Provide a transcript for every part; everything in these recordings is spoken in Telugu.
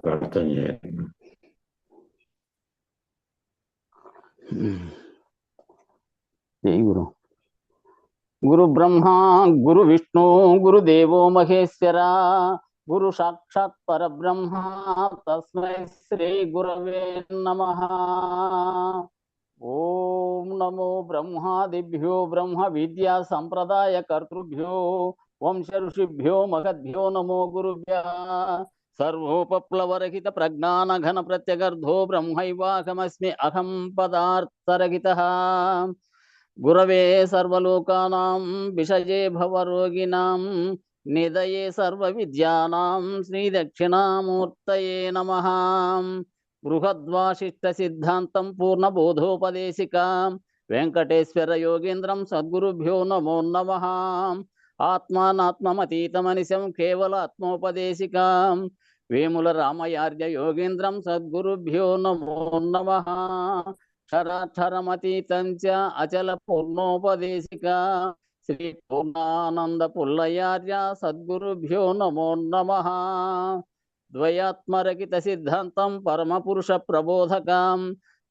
ప్రార్థన చేయండి. జై గురు. గురు బ్రహ్మ గురు విష్ణు గురుదేవో మహేశ్వర గురు సాక్షాత్ పరబ్రహ్మ తస్మై శ్రీ గురవే నమః. ఓం నమో బ్రహ్మాదిభ్యో బ్రహ్మ విద్యా సంప్రదాయ కర్తృభ్యో వంశ ఋషిభ్యో మహద్భ్యో నమో గురుభ్యః. సర్వోపప్లవరహిత ప్రజ్ఞాన ఘన ప్రత్యగర్ధో బ్రహ్మైవాహమస్మి అహం పదార్థరహితః. గురవే సర్వలోకానాం విషజే భవరోగిణాం నిదయే సర్వ విద్యానాం శ్రీ దక్షిణామూర్తయే నమః. బృహద్వాసిష్ట సిద్ధాంతం పూర్ణబోధోపదేశికాం వెంకటేశ్వర యోగేంద్రం సద్గురుభ్యో నమో నమః. ఆత్మానాత్మమతీతమనిశం కేవలాత్మోపదేశికాం వేముల రామయార్య యోగేంద్రం సద్గురుభ్యో నమో నమః. క్షరాక్షరమతీతం చ అచల పూర్ణోపదేశికా శ్రీ పూర్ణానంద పుల్లయార్య సద్గురుభ్యో నమో నమః. ద్వయాత్మరహిత సిద్ధాంతం పరమపురుష ప్రబోధకాం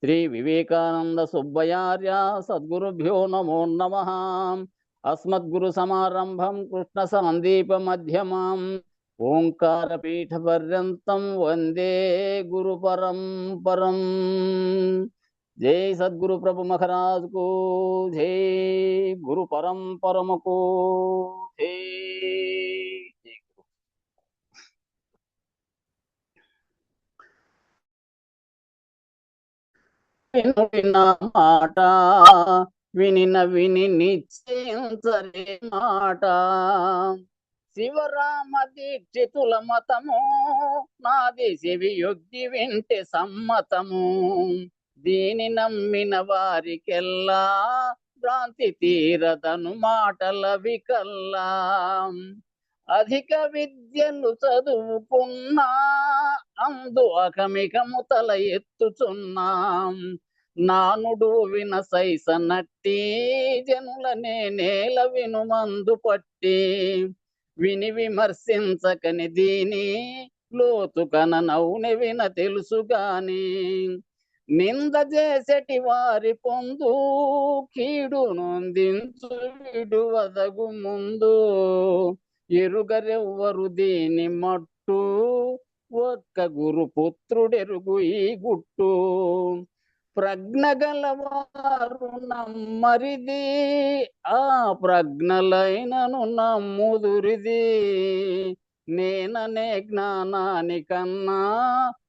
శ్రీ వివేకానంద సుబ్బయార్య సద్గురుభ్యో నమో నమః. అస్మద్గురు సమారంభం కృష్ణ సందీప మధ్యమాం ఓంకార పీఠ పర్యంతం వందే గురు పరంపరం. జై సద్గురు ప్రభు మహారాజ్ కు జై, గురు పరంపరమకు జై. వినిన మాట విని నిశ్చయించరే మాట శివరామ దీక్షితుల మతము నాది శివి యుక్తి వింటే సమ్మతము. దీని నమ్మిన వారికెల్లా భ్రాంతి తీరదను మాటల వికల్లా. అధిక విద్యలు చదువుకున్నా అందు అకమికము తల ఎత్తుచున్నాం. నానుడు వినసైసనట్టి జనులనే నేల వినుమందు పట్టి విని విమర్శించకని దీని లోతు కననౌని విన తెలుసుగాని. నింద చేసటి వారి పొందు కీడు నొందించు విడువదగు ముందు. ఎరుగరెవ్వరు దీని మట్టు ఒక్క గురు పుత్రుడెరుగు ఈ గుట్టు. ప్రజ్ఞ గలవారు నమ్మరిది ఆ ప్రజ్ఞలైనను నమ్ముదురిది. నేననే జ్ఞానానికన్నా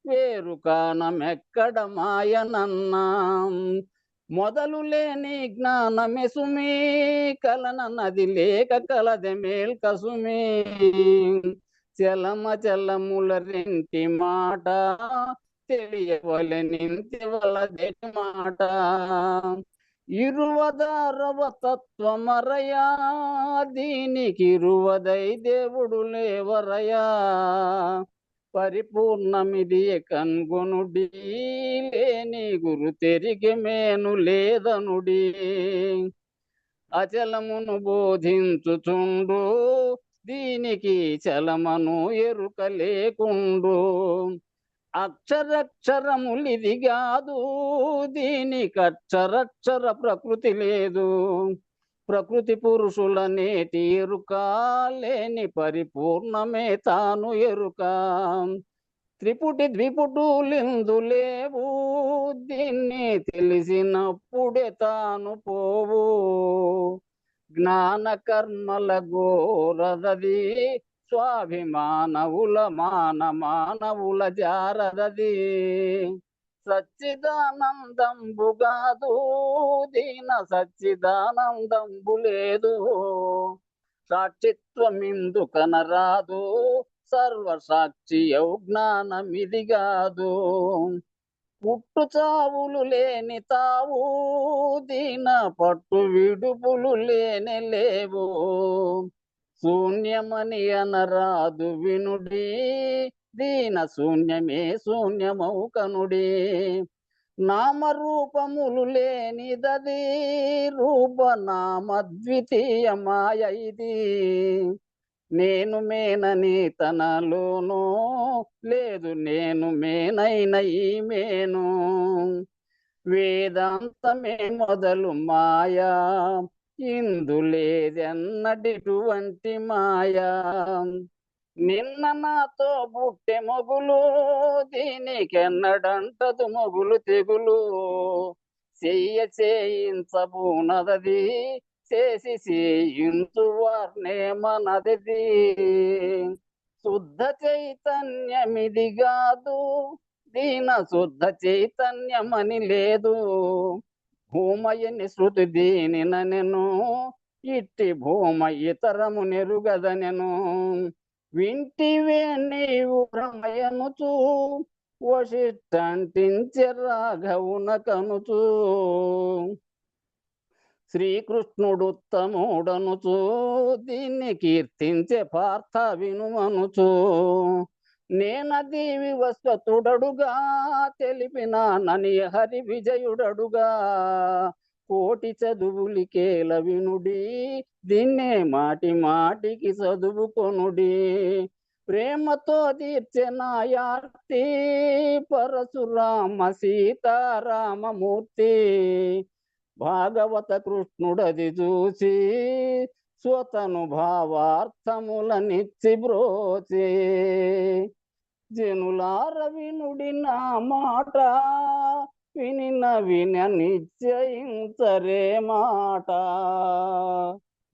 వేరు కానమెక్కడ మాయనన్నా. మొదలు లేని జ్ఞానమే సుమీ కలన నది లేక కలదె మేల్కసుమీ. చలమ చలముల రెంటి మాట తెలియవలె నింతి వలదెటి మాట. ఇరువదారవ తత్వమరయా దీనికి ఇరువదై దేవుడు లేవరయా. పరిపూర్ణమిది కన్గొనుడి లేని గురు తెరిగి మేను లేదనుడి. అచలమును బోధించుచుండు దీనికి చలమను ఎరుక లేకుండు. అక్షరక్షరములిది కాదు దీనికి అక్షరక్షర ప్రకృతి లేదు. ప్రకృతి పురుషుల నేటి ఎరుక లేని పరిపూర్ణమే తాను ఎరుక. త్రిపుటి ద్విపుటులిందు లేవు దీన్ని తెలిసినప్పుడే తాను పోవు. జ్ఞాన కర్మల గోరదది స్వాభిమానవుల మానవుల జారదది. సచ్చిదానందంబు కాదు దీన సచ్చిదానందంబు లేదు. సాక్షిత్వమిందు కనరాదు సర్వసాక్షి జ్ఞానమిది కాదు. పుట్టు చావులు లేని తావు దీన పట్టు విడుపులు లేని లేవు. శూన్యమని అనరాదు వినుడి దీన శూన్యమే శూన్యమౌ కనుడి. నామరూపములు లేనిదది రూపనామద్వితీయమాయ ఇది. నేను మేనని తనలోనూ లేదు నేను మేనైన ఈ మేను. వేదాంతమే మొదలు మాయా, ఇందులేదెన్నటిటువంటి మాయా. నిన్న నాతో బుట్టె మొగులు, దీనికెన్నడంటదు మొగులు తెగులు. చేయించబూనదది, చేసి చేయించు వార్నే మనదిది. శుద్ధ చైతన్యమిది కాదు, దీన శుద్ధ చైతన్యమని లేదు. భూమయని శృతి దీనినెను, ఇట్టి భూమ ఇతరము నెరుగదనెను. వింటివే నీవు భ్రమయనుచు, వశిష్ఠంటించె రాఘవున కనుచు. శ్రీకృష్ణుడుత్తముడనుచు, దీన్ని కీర్తించే పార్థ వినుమనుచు. నేనది వివస్వతుడడుగా, తెలిపిన నని హరి విజయుడడుగా. కోటి చదువులికేల వినుడి, దీన్నే మాటి మాటికి చదువుకొనుడి. ప్రేమతో తీర్చెనాయార్తి, పరశురామ సీతారామమూర్తి. భాగవత కృష్ణుడది చూసి, స్వతను భావార్థములనిచ్చి బ్రోచే. జనులార వినుడి నా మాట, వినిన నిశ్చయించరే మాట.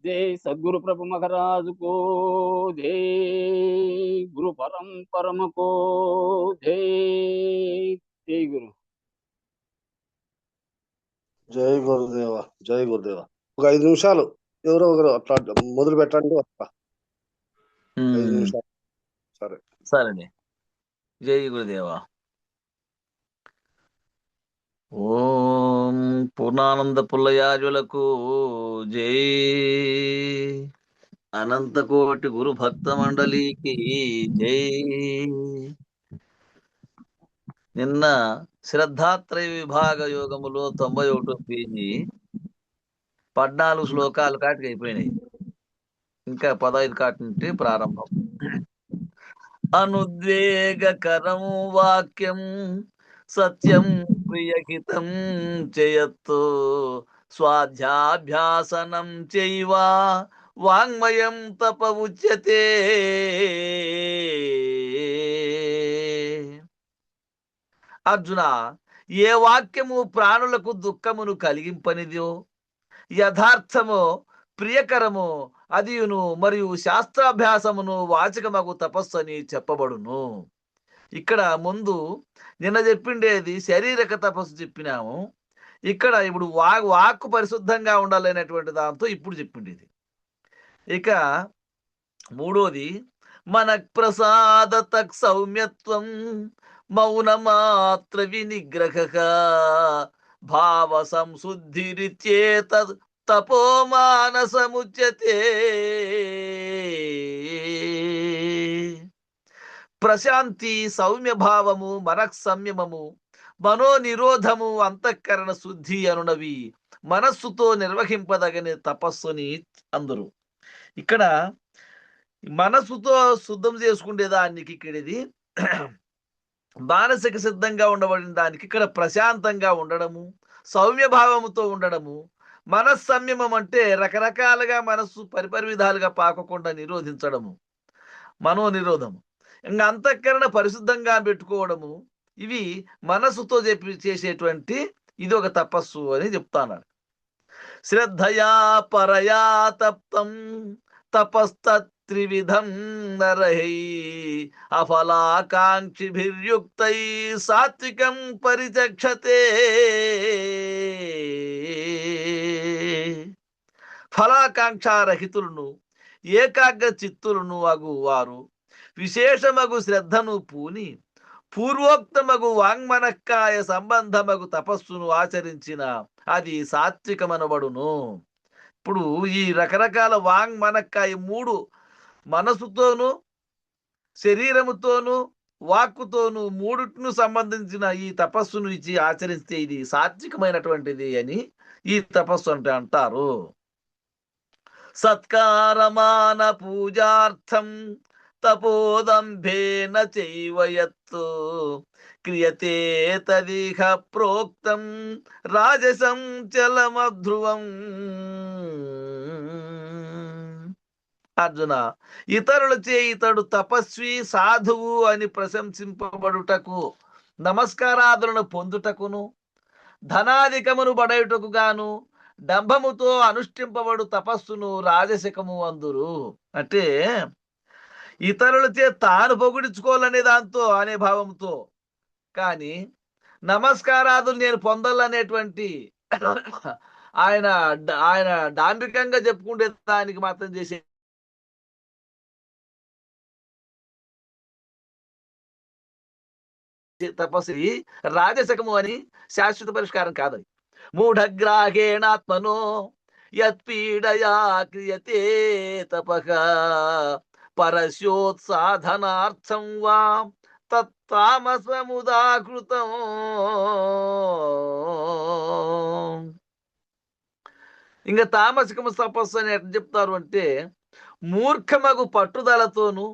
జై సద్గురు ప్రభు మహారాజుకు జై, గురు పరంపరముకు జై. జై గురు. జై గురుదేవ, జై గురుదేవ. ఒక 5 నిమిషాలు ఎవరో ఒకరు అట్లా మొదలు పెట్టండి. 5 నిమిషాలు. సరే సరే. జై గురుదేవ. ఓం పూర్ణానంద పుల్లయాజులకు జై. అనంతకోటి గురు భక్త మండలికి జై. నిన్న శ్రద్ధాత్రయ విభాగ యోగములో 91 పేజీ 14 శ్లోకాలు కాటికి అయిపోయినాయి. ఇంకా 15 కాటి నుండి ప్రారంభం. అనుద్వేగకరం వాక్యం సత్యం ప్రియహితం చేయత్తు, స్వాధ్యాభ్యాసనం చైవ వాంగ్మయం తప ఉచ్యతే. అర్జున, ఏ వాక్యము ప్రాణులకు దుఃఖమును కలిగింపనిదో, యథార్థము ప్రియకరము అదియును, మరియు శాస్త్రాభ్యాసమును వాచకమగు తపస్సు అని చెప్పబడును. ఇక్కడ ముందు నిన్న చెప్పిండేది శారీరక తపస్సు చెప్పినాము. ఇక్కడ ఇప్పుడు వాక్కు పరిశుద్ధంగా ఉండాలనేటువంటి దాంతో ఇప్పుడు చెప్పిండేది. ఇక మూడోది, మన ప్రసాద తక్ సౌమ్యత్వం మౌనమాత్ర వినిగ్రహ భావ సంశుద్ధిరిత్యేత తపో మానసముచ్యతే. ప్రశాంతి, సౌమ్య భావము, మనః సంయమము, మనోనిరోధము, అంతఃకరణ శుద్ధి అనునవి మనస్సుతో నిర్వహింపదగని తపస్సుని అందరు. ఇక్కడ మనస్సుతో శుద్ధం చేసుకునే దానికి ఇక్కడ ఇది మానసిక సిద్ధంగా ఉండబడిన దానికి ఇక్కడ ప్రశాంతంగా ఉండడము, సౌమ్య భావముతో ఉండడము, మనస్సంయమం అంటే రకరకాలుగా మనస్సు పరిపరి విధాలుగా పాకకుండా నిరోధించడము, మనోనిరోధము, ఇంకా అంతఃకరణ పరిశుద్ధంగా పెట్టుకోవడము, ఇవి మనస్సుతో చేసేటువంటి ఇది ఒక తపస్సు అని చెప్తాను. శ్రద్ధయా పరయా తప్తం తపస్తత్రివిధం నరహై అఫలాకాంక్షిభిర్యుక్తై సాత్వికం పరిచక్షతే. ఫలాకాంక్షారహితులను ఏకాగ్ర చిత్తులను అగు వారు విశేషమగు శ్రద్ధను పూని పూర్వోక్తమగు వాంగ్మనక్కాయ సంబంధమగు తపస్సును ఆచరించిన అది సాత్వికమనబడును. ఇప్పుడు ఈ రకరకాల వాంగ్మనక్కాయ 3 మనసుతోనూ శరీరముతోనూ వాక్కుతోనూ 3టిను సంబంధించిన ఈ తపస్సును ఇచ్చి ఆచరిస్తే ఇది సాత్వికమైనటువంటిది అని ఈ తపస్సు అంటే అంటారు. సత్కారమాన పూజార్థం తపోదంభేన చైవ యత్ క్రియతే తదిహ ప్రోక్తం రాజసం చలమధ్రువం. అర్జున, ఇతరులచే ఇతడు తపస్వి సాధువు అని ప్రశంసింపబడుటకు, నమస్కారాదులను పొందుటకును, ధనాధికమును బడయుటకు గాను డంభముతో అనుష్ఠింపబడు తపస్సును రాజసికము అందురు. అంటే ఇతరులచే తాను పొగిడించుకోవాలనే దాంతో అనే భావంతో, కానీ నమస్కారాదులు నేను పొందాలనేటువంటి ఆయన ఆయన డాంబికంగా చెప్పుకుంటే దానికి మాత్రం చేసే తపస్సు రాజసకము అని శాశ్వత పరిష్కారం కాదని. మూఢగ్రాహేణాత్మనో యత్పీడయా క్రియతే తపః పరస్యోత్సాధనార్థం వా తత్తామసముదాకృతం. ఇంకా తామసికము తపస్సు అని ఎట్లా చెప్తారు అంటే, మూర్ఖమగు పట్టుదలతోను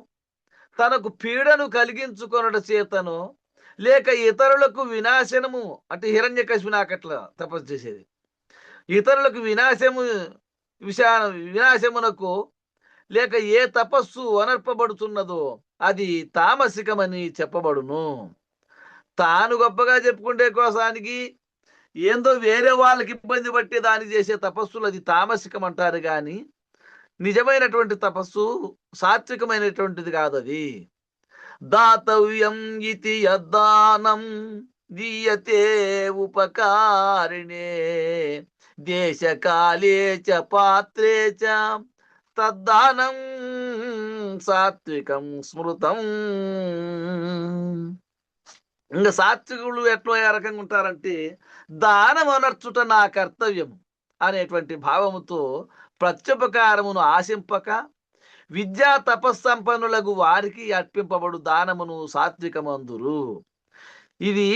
తనకు పీడను కలిగించుకొనుట చేతను, లేక ఇతరులకు వినాశనము అంటే హిరణ్యకశిపుని నాకట్లా తపస్సు చేసేది, ఇతరులకు వినాశమునకు లేక ఏ తపస్సు అనర్పబడుతున్నదో అది తామసికమని చెప్పబడును. తాను గొప్పగా చెప్పుకుంటే కోసానికి ఏందో వేరే వాళ్ళకి ఇబ్బంది పట్టి దానికి చేసే తపస్సులు అది తామసికం అంటారు, కానీ నిజమైనటువంటి తపస్సు సాత్వికమైనటువంటిది కాదు. అది దాతవ్యం ఇతి యద్దానం దీయతే ఉపకారిణే దేశకాలే చ పాత్రే చ తద్దానం సాత్వికం స్మృతం. ఇంకా సాత్వికులు ఎట్లా ఏ రకంగా ఉంటారంటే, దానం అనర్చుట నా కర్తవ్యం అనేటువంటి భావముతో ప్రత్యుపకారమును ఆశింపక విద్యా తపస్సంపన్నులకు వారికి అర్పింపబడు దానమును సాత్వికమందురు. ఇది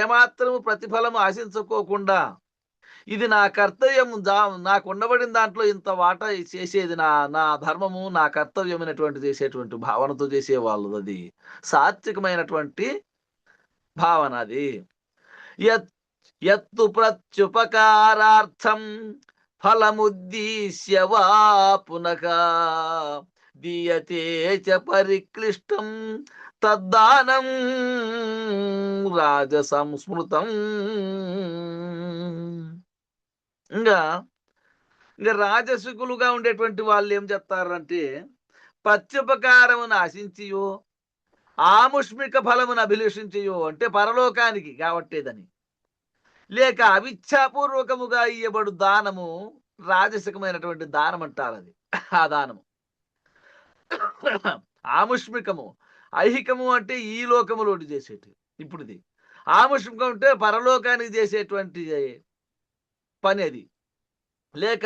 ఏమాత్రము ప్రతిఫలము ఆశించుకోకుండా, ఇది నా కర్తవ్యం, నాకు ఉండబడిన దాంట్లో ఇంత వాటా చేసేది నా ధర్మము, నా కర్తవ్యం అనేటువంటి చేసేటువంటి భావనతో చేసేవాళ్ళు, అది సాత్వికమైనటువంటి భావన. అది యత్తు ప్రత్యుపకారార్థం ఫలముద్దిశ్య వా పునః దీయతే చ పరిక్లిష్టం తద్దానం రాజసంస్మృతం. ఇంకా రాజసుకులుగా ఉండేటువంటి వాళ్ళు ఏం చెప్తారంటే, ప్రత్యుపకారమును ఆశించియో ఆముష్మిక ఫలమును అభిలషించియో అంటే పరలోకానికి కాబట్టేదని, లేక అవిచ్ఛాపూర్వకముగా ఇయ్యబడు దానము రాజసికమైనటువంటి దానం అంటారు. అది ఆ దానము ఆముష్మికము. ఐహికము అంటే ఈ లోకములో చేసేటి, ఇప్పుడు ఇది ఆముష్మికం అంటే పరలోకానికి చేసేటువంటి పని. అది లేక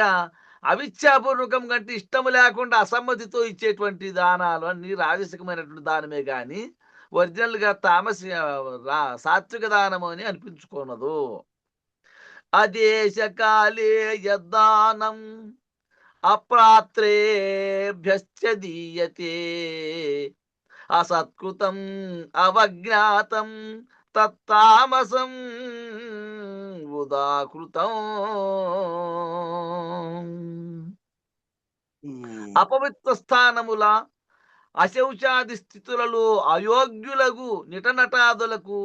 అవిచ్ఛాపూర్వకం కంటే ఇష్టము లేకుండా అసమ్మతితో ఇచ్చేటువంటి దానాలు అన్ని రాజసికమైనటువంటి దానమే, కానీ ఒరిజినల్ గా సాత్విక దానము అని అనిపించుకున్నదు. అదేశకాలే యద్దానం అప్రాత్రేభ్యశ్చ దీయతే అసత్కృతం అవజ్ఞాతం తత్తామసం ఉదాకృతం. అపవిత్ర స్థానముల అశౌచాది స్థితులలో అయోగ్యులకు నిటనటాదులకు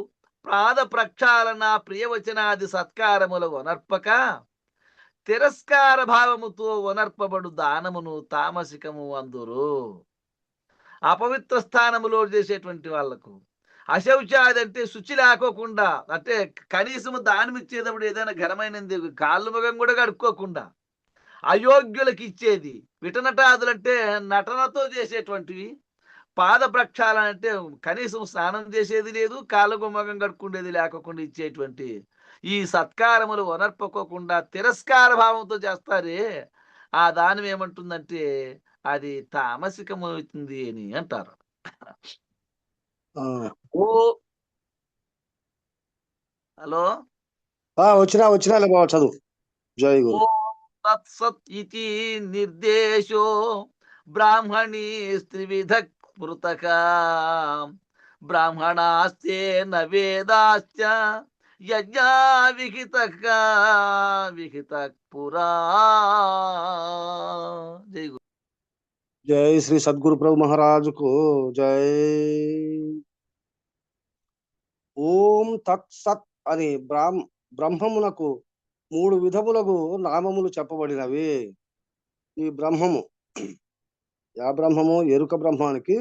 పాద ప్రక్షాళన ప్రియవచనాది సత్కారములకు అనర్పక తిరస్కార భావముతో వనర్పబడు దానమును తామసికము అందురు. అపవిత్ర స్థానములో చేసేటువంటి వాళ్లకు, అశౌచాది అంటే శుచి లేకోకుండా, అంటే కనీసము దానం ఇచ్చేటప్పుడు ఏదైనా ఘనమైనది కాళ్ళు ముఖం కూడా కడుక్కోకుండా అయోగ్యులకు ఇచ్చేది, విటనటాదులంటే నటనతో చేసేటువంటివి, పాద ప్రక్షాళన అంటే కనీసం స్నానం చేసేది లేదు, కాళ్ళకు ముఖం కడుక్కుండేది లేకోకుండా ఇచ్చేటువంటి ఈ సత్కారములు వనర్పకోకుండా తిరస్కార భావంతో చేస్తారే, ఆ దానం ఏమంటుందంటే అది తామసికమవుతుంది అని అంటారు. ఓ హలో వచ్చినా బాబా చదువు. జై గురు. తత్సత్ ఇతి నిర్దేశో బ్రాహ్మణీ స్త్రివిధ పృథక బ్రాహ్మణాస్తే న వేదాశ్చ యజ్ఞా విహిత పురా. జై గురు. జై శ్రీ సద్గురు ప్రభు మహారాజుకు జై. ఓం తత్ సత్ అని బ్రహ్మమునకు 3 విధములకు నామములు చెప్పబడినవి. ఈ బ్రహ్మము, యా బ్రహ్మము, ఎరుక బ్రహ్మానికి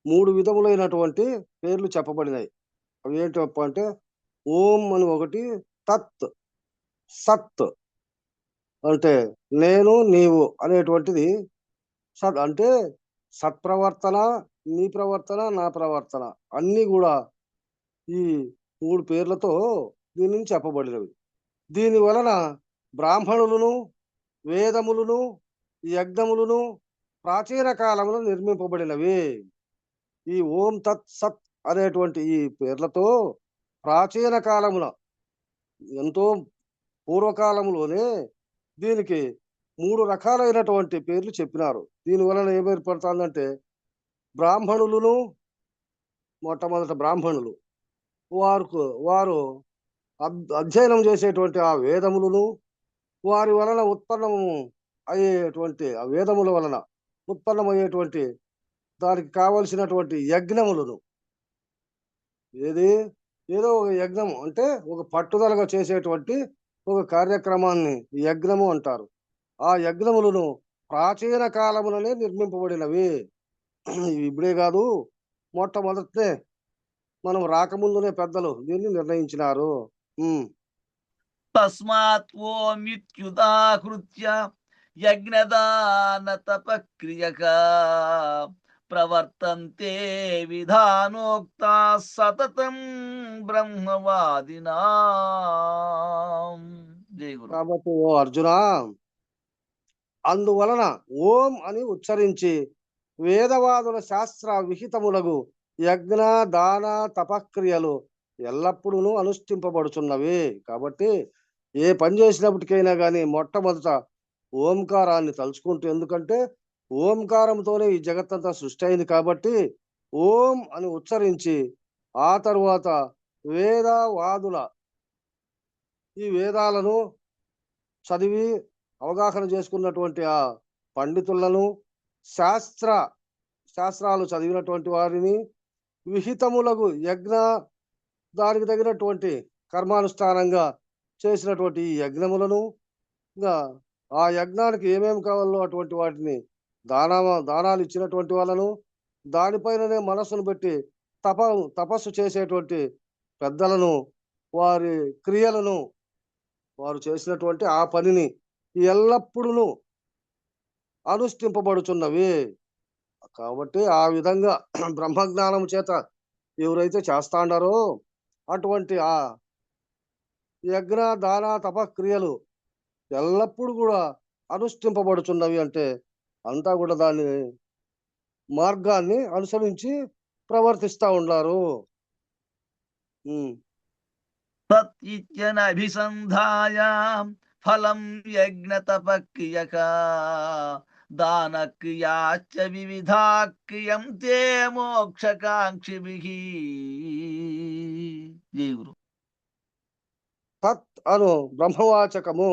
3 విధములైనటువంటి పేర్లు చెప్పబడినాయి. అవి ఏంటప్ప అంటే ఓం అని ఒకటి, తత్ సత్ అంటే నేను నీవు అనేటువంటిది, సత్ అంటే సత్ప్రవర్తన, నీ ప్రవర్తన, నా ప్రవర్తన అన్నీ కూడా ఈ 3 పేర్లతో దీని నుంచి చెప్పబడినవి. దీని వలన బ్రాహ్మణులను, వేదములను, యజ్ఞములను ప్రాచీన కాలంలో నిర్మింపబడినవి. ఈ ఓం తత్ సత్ అనేటువంటి ఈ పేర్లతో ప్రాచీన కాలమున, ఎంతో పూర్వకాలంలోనే దీనికి 3 రకాలైనటువంటి పేర్లు చెప్పినారు. దీని వలన ఏం ఏర్పడుతుందంటే బ్రాహ్మణులను, మొట్టమొదట బ్రాహ్మణులు వారు అధ్యయనం చేసేటువంటి ఆ వేదములను, వారి వలన ఉత్పన్నము అయ్యేటువంటి ఆ వేదముల వలన ఉత్పన్నమయ్యేటువంటి దానికి కావలసినటువంటి యజ్ఞములను, ఏదో ఒక యజ్ఞము అంటే ఒక పట్టుదలగా చేసేటువంటి ఒక కార్యక్రమాన్ని యజ్ఞము అంటారు. ఆ యజ్ఞములను ప్రాచీన కాలములనే నిర్మింపబడినవి. ఇప్పుడే కాదు, మొట్టమొదటే మనం రాకముందునే పెద్దలు దీన్ని నిర్ణయించినారు. తస్మాత్ ఓమిత్యుదాహృత్య యజ్ఞదాన తపక్రియక ప్రవర్తంతే విధానోక్త సతతం బ్రహ్మవాదినా. జై గురు. కాబట్టి ఓ అర్జున, అందువలన ఓం అని ఉచ్చరించి వేదవాదుల శాస్త్ర విహితములకు యజ్ఞ దాన తపక్రియలు ఎల్లప్పుడూ అనుష్ఠింపబడుచున్నవి. కాబట్టి ఏ పని చేసినప్పటికైనా కానీ మొట్టమొదట ఓంకారాన్ని తలుచుకుంటూ, ఎందుకంటే ఓంకారంతోనే ఈ జగత్తంతా సృష్టి అయింది కాబట్టి ఓం అని ఉచ్చరించి ఆ తరువాత వేదవాదుల ఈ వేదాలను చదివి అవగాహన చేసుకున్నటువంటి ఆ పండితులను, శాస్త్రాలు చదివినటువంటి వారిని, విహితములకు యజ్ఞ దానికి తగినటువంటి కర్మానుష్ఠానంగా చేసినటువంటి ఈ యజ్ఞములను, ఇంకా ఆ యజ్ఞానికి ఏమేమి కావాలో అటువంటి వాటిని దానాలు ఇచ్చినటువంటి వాళ్ళను, దానిపైననే మనస్సును పెట్టి తపస్సు చేసేటువంటి పెద్దలను, వారి క్రియలను, వారు చేసినటువంటి ఆ పనిని ఎల్లప్పుడూ అనుష్ఠింపబడుచున్నవి. కాబట్టి ఆ విధంగా బ్రహ్మజ్ఞానం చేత ఎవరైతే చేస్తాండారో అటువంటి ఆ యజ్ఞ దాన తపక్రియలు ఎల్లప్పుడూ కూడా అనుష్ఠింపబడుచున్నవి. అంటే అంతా కూడా దాని మార్గాన్ని అనుసరించి ప్రవర్తిస్తా ఉన్నారు. తత్యిత్యనభిసంధాయ ఫలం యజ్ఞ తపక్రియక దానక్రియాశ్చ వివిధాక్రియంతే మోక్షకాంక్షిభిః. జై గురు. తత్ అను బ్రహ్మవాచకము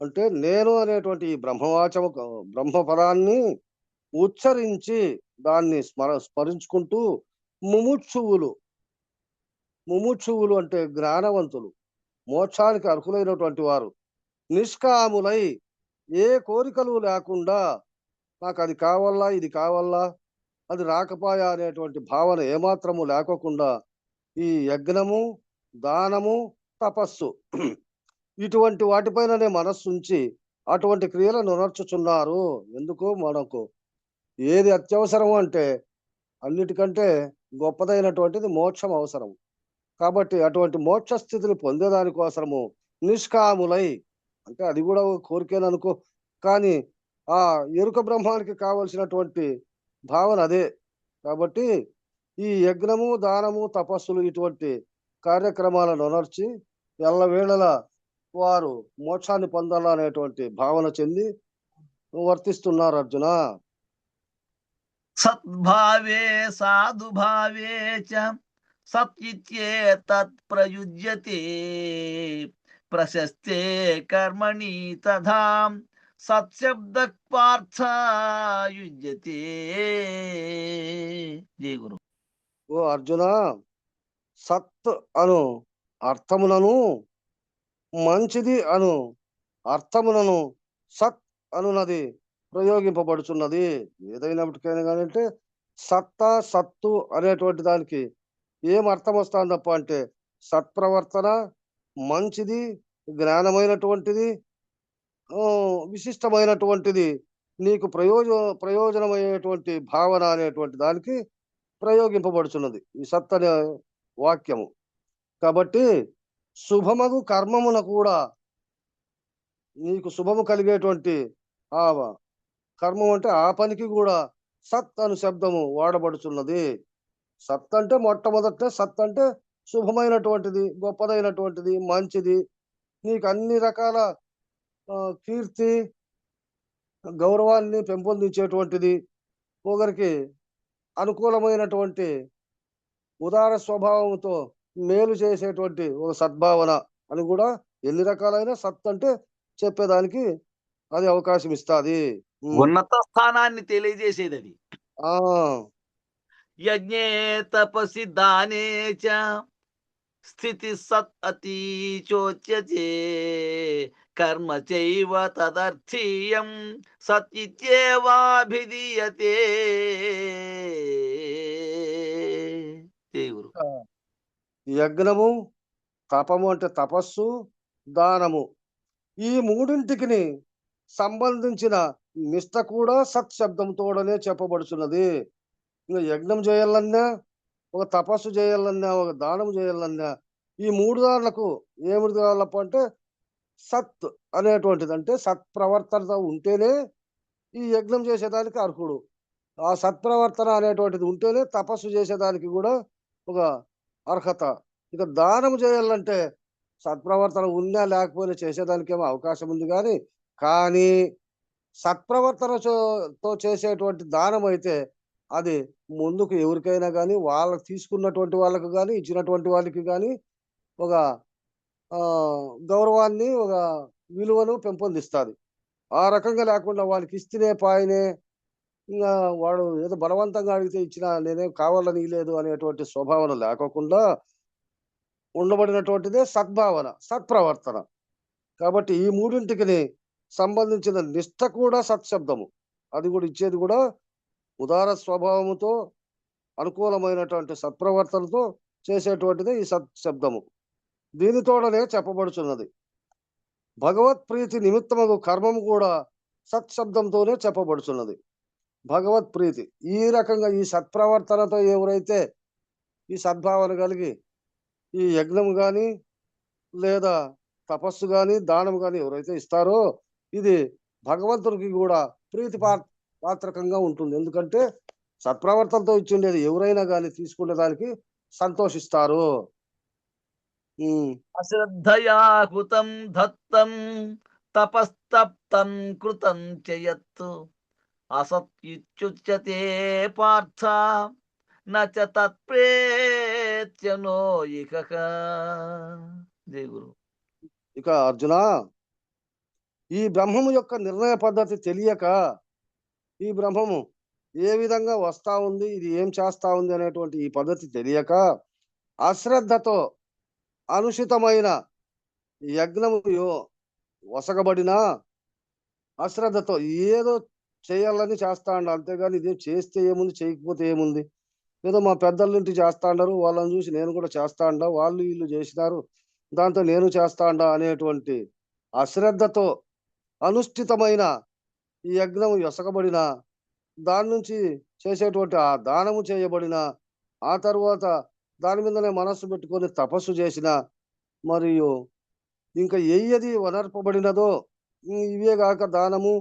అంటే నేను అనేటువంటి ఈ బ్రహ్మ పదాన్ని ఉచ్చరించి దాన్ని స్మరించుకుంటూ ముముక్షువులు అంటే జ్ఞానవంతులు, మోక్షానికి అర్హులైనటువంటి వారు నిష్కాములై ఏ కోరికలు లేకుండా నాకు అది కావాలా, ఇది కావాలా, అది రాకపోయా అనేటువంటి భావన ఏమాత్రము లేకోకుండా ఈ యజ్ఞము, దానము, తపస్సు ఇటువంటి వాటిపైననే మనస్సు ఉంచి అటువంటి క్రియలను నర్చుచున్నారు. ఎందుకు? మనకు ఏది అత్యవసరం అంటే అన్నిటికంటే గొప్పదైనటువంటిది మోక్షం అవసరం. కాబట్టి అటువంటి మోక్ష స్థితిని పొందేదాని కోసము నిష్కాములై, అంటే అది కూడా కోరికేననుకో, కానీ ఆ ఎరుక బ్రహ్మానికి కావలసినటువంటి భావన అదే. కాబట్టి ఈ యజ్ఞము, దానము, తపస్సులు ఇటువంటి కార్యక్రమాలను నర్చి ఎల్లవేళలా వారు మోక్షాన్ని పొందాలనేటువంటి భావన చెంది వర్తిస్తున్నారు అర్జున. సద్భావే సాధుభావే చ సత్యిత్యేతత్ ప్రయుజ్యతే ప్రశస్తే కర్మణి తథా సత్శబ్ద పార్థ యుజ్యతే. జయ గురు. ఓ అర్జున, సత్ అను అర్థములను, మంచిది అను అర్థములను సత్ అనున్నది ప్రయోగింపబడుచున్నది. ఏదైనప్పటికైనా కానీ అంటే సత్తా సత్తు అనేటువంటి దానికి ఏం అర్థం వస్తుంది తప్ప అంటే సత్ప్రవర్తన, మంచిది, జ్ఞానమైనటువంటిది, విశిష్టమైనటువంటిది, నీకు ప్రయోజనమైనటువంటి భావన అనేటువంటి దానికి ప్రయోగింపబడుచున్నది ఈ సత్ అనే వాక్యము. కాబట్టి శుభమగు కర్మమున కూడా, నీకు శుభము కలిగేటువంటి ఆ కర్మం అంటే ఆ పనికి కూడా సత్ అను శబ్దము వాడబడుచున్నది. సత్ అంటే మొట్టమొదట సత్ అంటే శుభమైనటువంటిది, గొప్పదైనటువంటిది, మంచిది, నీకు అన్ని రకాల కీర్తి గౌరవాన్ని పెంపొందించేటువంటిది, ఒకరికి అనుకూలమైనటువంటి ఉదార స్వభావంతో మేలు చేసేటువంటి ఒక సద్భావన అని కూడా ఎన్ని రకాలైన సత్ అంటే చెప్పేదానికి అది అవకాశం ఇస్తుంది. ఉన్నత స్థానాన్ని తెలియజేసేది అది. ఆ యజ్ఞే తపసి దానే చ స్థితి సత్ అతి చోచ్యతే కర్మ చైవ తదర్థీయం సత్యిత్యేవాభిధీయతే. గురు. యజ్ఞము, తపము అంటే తపస్సు, దానము, ఈ మూడింటికి సంబంధించిన నిష్ట కూడా సత్ శబ్దంతోనే చెప్పబడుచున్నది. ఇంకా యజ్ఞం చేయాలన్నా, ఒక తపస్సు చేయాలన్నా, ఒక దానం చేయాలన్నా, ఈ మూడు దారులకు ఏమిటి కావాలప్ప అంటే సత్ అనేటువంటిది, అంటే సత్ప్రవర్తన ఉంటేనే ఈ యజ్ఞం చేసేదానికి అర్హుడు. ఆ సత్ప్రవర్తన అనేటువంటిది ఉంటేనే తపస్సు చేసేదానికి కూడా ఒక అర్హత. ఇక దానం చేయాలంటే సత్ప్రవర్తన ఉన్నా లేకపోయినా చేసేదానికేమో అవకాశం ఉంది, కానీ సత్ప్రవర్తనతో చేసేటువంటి దానం అయితే అది ముందుకు ఎవరికైనా కానీ, వాళ్ళకి తీసుకున్నటువంటి వాళ్ళకు కానీ, ఇచ్చినటువంటి వాళ్ళకి కానీ ఒక గౌరవాన్ని, ఒక విలువను పెంపొందిస్తుంది. ఆ రకంగా లేకుండా వాళ్ళకి ఇస్తేనే పాయనే, ఇంకా వాడు ఏదో బలవంతంగా అడిగితే ఇచ్చినా నేనేం కావాలని లేదు అనేటువంటి స్వభావన లేకోకుండా ఉండబడినటువంటిదే సద్భావన, సత్ప్రవర్తన. కాబట్టి ఈ మూడింటికి సంబంధించిన నిష్ట కూడా సత్శబ్దము. అది కూడా ఇచ్చేది కూడా ఉదార స్వభావముతో, అనుకూలమైనటువంటి సత్ప్రవర్తనతో చేసేటువంటిదే ఈ సత్శబ్దము. దీనితోడనే చెప్పబడుచున్నది. భగవత్ ప్రీతి నిమిత్తము కర్మము కూడా సత్శబ్దంతోనే చెప్పబడుచున్నది. భగవత్ ప్రీతి ఈ రకంగా ఈ సత్ప్రవర్తనతో ఎవరైతే ఈ సద్భావన కలిగి ఈ యజ్ఞం కానీ, లేదా తపస్సు కానీ, దానం కానీ ఎవరైతే ఇస్తారో ఇది భగవంతునికి కూడా ప్రీతి పాత్రకంగా ఉంటుంది. ఎందుకంటే సత్ప్రవర్తనతో ఇచ్చిండేది ఎవరైనా కానీ తీసుకునే దానికి సంతోషిస్తారు. అశ్రద్ధయా కృతం దత్తం తపస్తప్తం కృతం చేయత్ అసత్యుచ్యతే పార్థ నచ తత్ప్రేత్యనో ఇకక. జయ గురు. ఇక అర్జున, ఈ బ్రహ్మము యొక్క నిర్ణయ పద్ధతి తెలియక, ఈ బ్రహ్మము ఏ విధంగా వస్తా ఉంది, ఇది ఏం చేస్తా ఉంది అనేటువంటి ఈ పద్ధతి తెలియక అశ్రద్ధతో అనుచితమైన యజ్ఞము వసగబడిన అశ్రద్ధతో ఏదో చేయాలని చేస్తా ఉండ, అంతేగాని ఇదేం చేస్తే ఏముంది, చేయకపోతే ఏముంది, ఏదో మా పెద్దల నుండి చేస్తా ఉండరు, వాళ్ళని చూసి నేను కూడా చేస్తా ఉండ, వాళ్ళు వీళ్ళు చేసినారు దాంతో నేను చేస్తా ఉండ అనేటువంటి అశ్రద్ధతో అనుష్ఠితమైన ఈ యజ్ఞం యొసగబడిన, దాని నుంచి చేసేటువంటి ఆ దానము చేయబడిన, ఆ తర్వాత దాని మీదనే మనస్సు పెట్టుకొని తపస్సు చేసిన, మరియు ఇంకా ఏది వనర్పబడినదో ఇవే గాక దానము,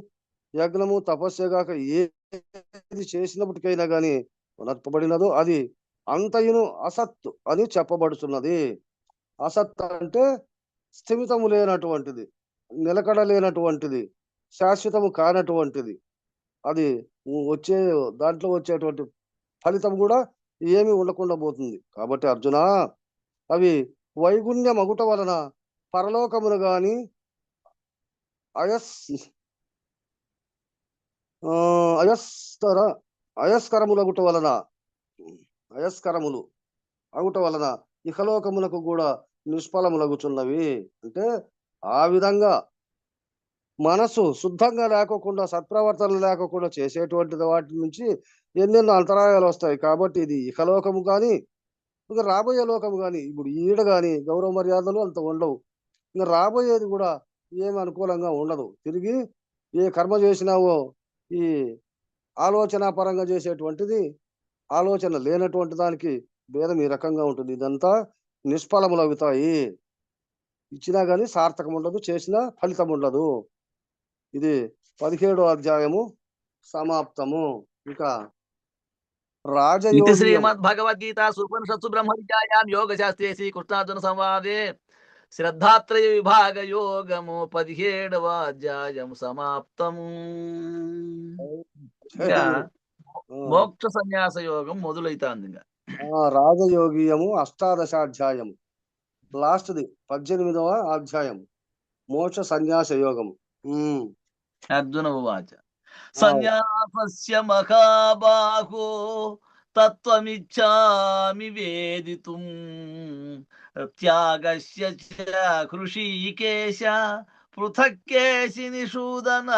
యజ్ఞము, తపస్సే గాక ఏది చేసినప్పటికైనా కానీ వనర్పబడినదో అది అంతయును అసత్తు అని చెప్పబడుతున్నది. అసత్ అంటే స్థిమితము లేనటువంటిది, నిలకడ లేనటువంటిది, శాశ్వతము కానటువంటిది. అది వచ్చే దాంట్లో వచ్చేటువంటి ఫలితం కూడా ఏమి ఉండకుండా పోతుంది. కాబట్టి అర్జున, అవి వైగుణ్య మగుట వలన పరలోకమును గాని అయస్ అయస్కర అయస్కరములగుట వలన అయస్కరములు అగుట వలన ఇహలోకములకు కూడా నిష్ఫలములగుచున్నవి. అంటే ఆ విధంగా మనసు శుద్ధంగా లేకోకుండా, సత్ప్రవర్తన లేకోకుండా చేసేటువంటి వాటి నుంచి ఎన్నెన్నో అంతరాయాలు వస్తాయి. కాబట్టి ఇది ఇహలోకము కానీ, ఇంకా రాబోయే లోకము కానీ, ఇప్పుడు ఈడ కానీ గౌరవ మర్యాదలు అంత ఉండవు. ఇంకా రాబోయేది కూడా ఏమి అనుకూలంగా ఉండదు. తిరిగి ఏ కర్మ చేసినావో ఈ ఆలోచన పరంగా చేసేటువంటిది, ఆలోచన లేనటువంటి దానికి భేదం ఈ రకంగా ఉంటుంది. ఇదంతా నిష్ఫలములు అవుతాయి. ఇచ్చినా గానీ సార్థకం ఉండదు, చేసినా ఫలితం ఉండదు. ఇది 17వ అధ్యాయము సమాప్తము. ఇక ఇది రాజయోగ్యం. శ్రీమద్భగవద్గీత ఉపనిషత్సు బ్రహ్మ విద్యాయాం యోగ శాస్త్రే శ్రీకృష్ణార్జున సంవాదే శ్రద్ధాత్రయ విభాగ యోగము 17వ అధ్యాయం సమాప్తము. ఇంకా మోక్ష సన్యాస యోగం మొదలైతాంది. ఇంకా రాజయోగీయము 18వ అధ్యాయము, లాస్ట్ది 18వ అధ్యాయం, మోక్ష సన్యాస యోగం. అర్జున ఉవాచ సన్యాసస్య మహాబాహో తత్వమిచ్ఛామి వేదితుం త్యాగస్య చ కృషీకేశ పృథక్కేశి నిషూదన.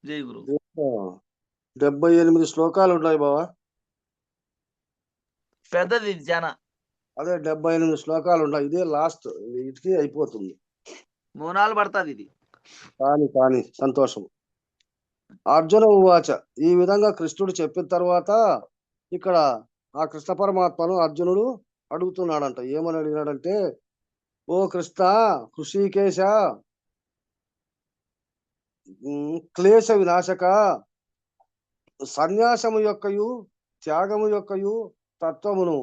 జై గురు. 78 శ్లోకాలు ఉన్నాయి బావా. పెద్దది జన. అదే 78 శ్లోకాలు ఉన్నాయి. ఇదే లాస్ట్, వీటికి అయిపోతుంది. మూనాలు పడుతుంది ఇది. కానీ సంతోషం. అర్జున ఉవాచ. ఈ విధంగా కృష్ణుడు చెప్పిన తర్వాత ఇక్కడ ఆ కృష్ణ పరమాత్మను అర్జునుడు అడుగుతున్నాడంట. ఏమని అడిగినాడంటే, ఓ కృష్ణ, హృషీకేశ, క్లేశ వినాశక, సన్యాసము యొక్కయు త్యాగము యొక్కయు తత్వమును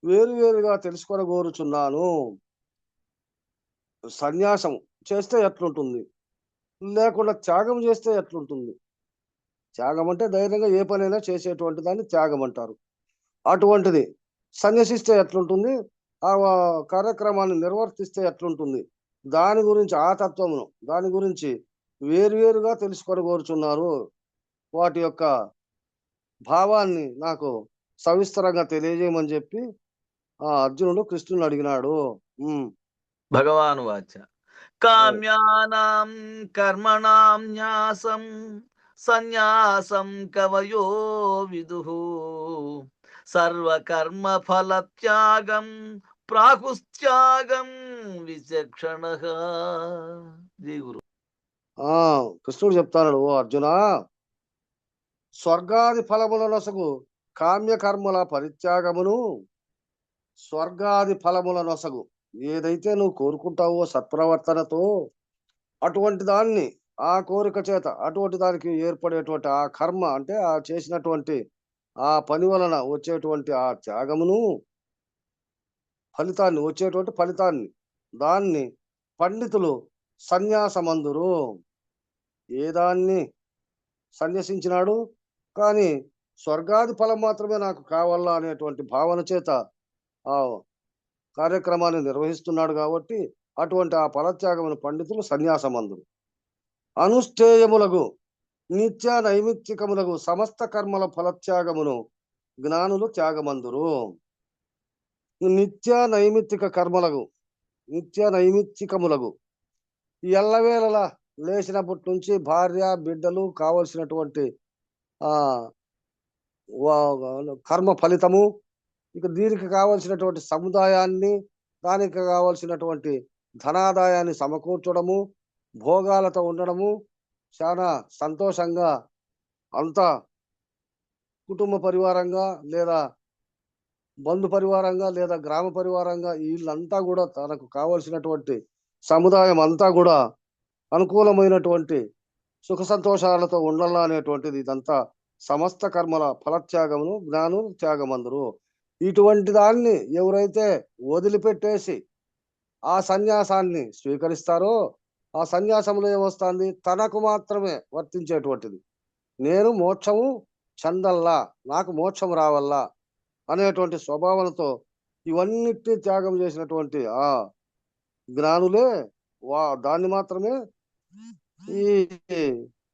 వేరువేరుగా తెలుసుకొనగోరుచున్నాను. సన్యాసం చేస్తే ఎట్లుంటుంది, లేకుండా త్యాగం చేస్తే ఎట్లుంటుంది? త్యాగం అంటే ధైర్యంగా ఏ పనైనా చేసేటువంటి దాన్ని త్యాగం అంటారు. అటువంటిది సన్యసిస్తే ఎట్లుంటుంది, ఆ కార్యక్రమాన్ని నిర్వర్తిస్తే ఎట్లుంటుంది, దాని గురించి, ఆ తత్వమును దాని గురించి వేరువేరుగా తెలుసుకొని కోరుచున్నారు. వాటి యొక్క భావాన్ని నాకు సవిస్తరంగా తెలియజేయమని చెప్పి ఆ అర్జునుడు కృష్ణుని అడిగినాడు. భగవాను వాచ కామ్యానాం కర్మణాం న్యాసం సన్యాసం కవయో విదుః సర్వకర్మ ఫలత్యాగం ప్రాకుస్త్యాగం విచక్షణః. జై గురు. కృష్ణుడు చెప్తాడు, ఓ అర్జున, స్వర్గాది ఫలముల నొసగు కామ్యకర్మల పరిత్యాగమును, స్వర్గాది ఫలముల నొసగు ఏదైతే నువ్వు కోరుకుంటావో సత్ప్రవర్తనతో, అటువంటి దాన్ని, ఆ కోరిక చేత అటువంటి దానికి ఏర్పడేటువంటి ఆ కర్మ అంటే ఆ చేసినటువంటి ఆ పని వలన వచ్చేటువంటి ఆ త్యాగమును, ఫలితాన్ని, వచ్చేటువంటి ఫలితాన్ని, దాన్ని పండితులు సన్యాసమందురు. ఏ దాన్ని సన్యసించినాడు కానీ స్వర్గాది ఫలం మాత్రమే నాకు కావాలా అనేటువంటి భావన చేత ఆ కార్యక్రమాన్ని నిర్వహిస్తున్నాడు. కాబట్టి అటువంటి ఆ ఫలత్యాగమును పండితులు సన్యాసమందురు. అనుష్ఠేయములకు నిత్య నైమిత్తికములకు సమస్త కర్మల ఫలత్యాగమును జ్ఞానులు త్యాగమందురు. నిత్య నైమిత్తికములకు ఎల్లవేళలా లేచినప్పటి నుంచి భార్య బిడ్డలు కావలసినటువంటి కర్మ ఫలితము, ఇక దీనికి కావలసినటువంటి సముదాయాన్ని, దానికి కావలసినటువంటి ధనాదాయాన్ని సమకూర్చడము, భోగాలతో ఉండడము, చాలా సంతోషంగా అంతా కుటుంబ పరివారంగా లేదా బంధు పరివారంగా లేదా గ్రామ పరివారంగా వీళ్ళంతా కూడా తనకు కావలసినటువంటి సముదాయం అంతా కూడా అనుకూలమైనటువంటి సుఖ సంతోషాలతో ఉండాలా అనేటువంటిది. ఇదంతా సమస్త కర్మల ఫలత్యాగమును జ్ఞానులు త్యాగమందురు. ఇటువంటి దాన్ని ఎవరైతే వదిలిపెట్టేసి ఆ సన్యాసాన్ని స్వీకరిస్తారో ఆ సన్యాసంలో ఏమొస్తుంది, తనకు మాత్రమే వర్తించేటువంటిది. నేను మోక్షము చెందల్లా, నాకు మోక్షం రావల్లా అనేటువంటి స్వభావంతో ఇవన్నిటిని త్యాగం చేసినటువంటి ఆ జ్ఞానులే దాన్ని మాత్రమే ఈ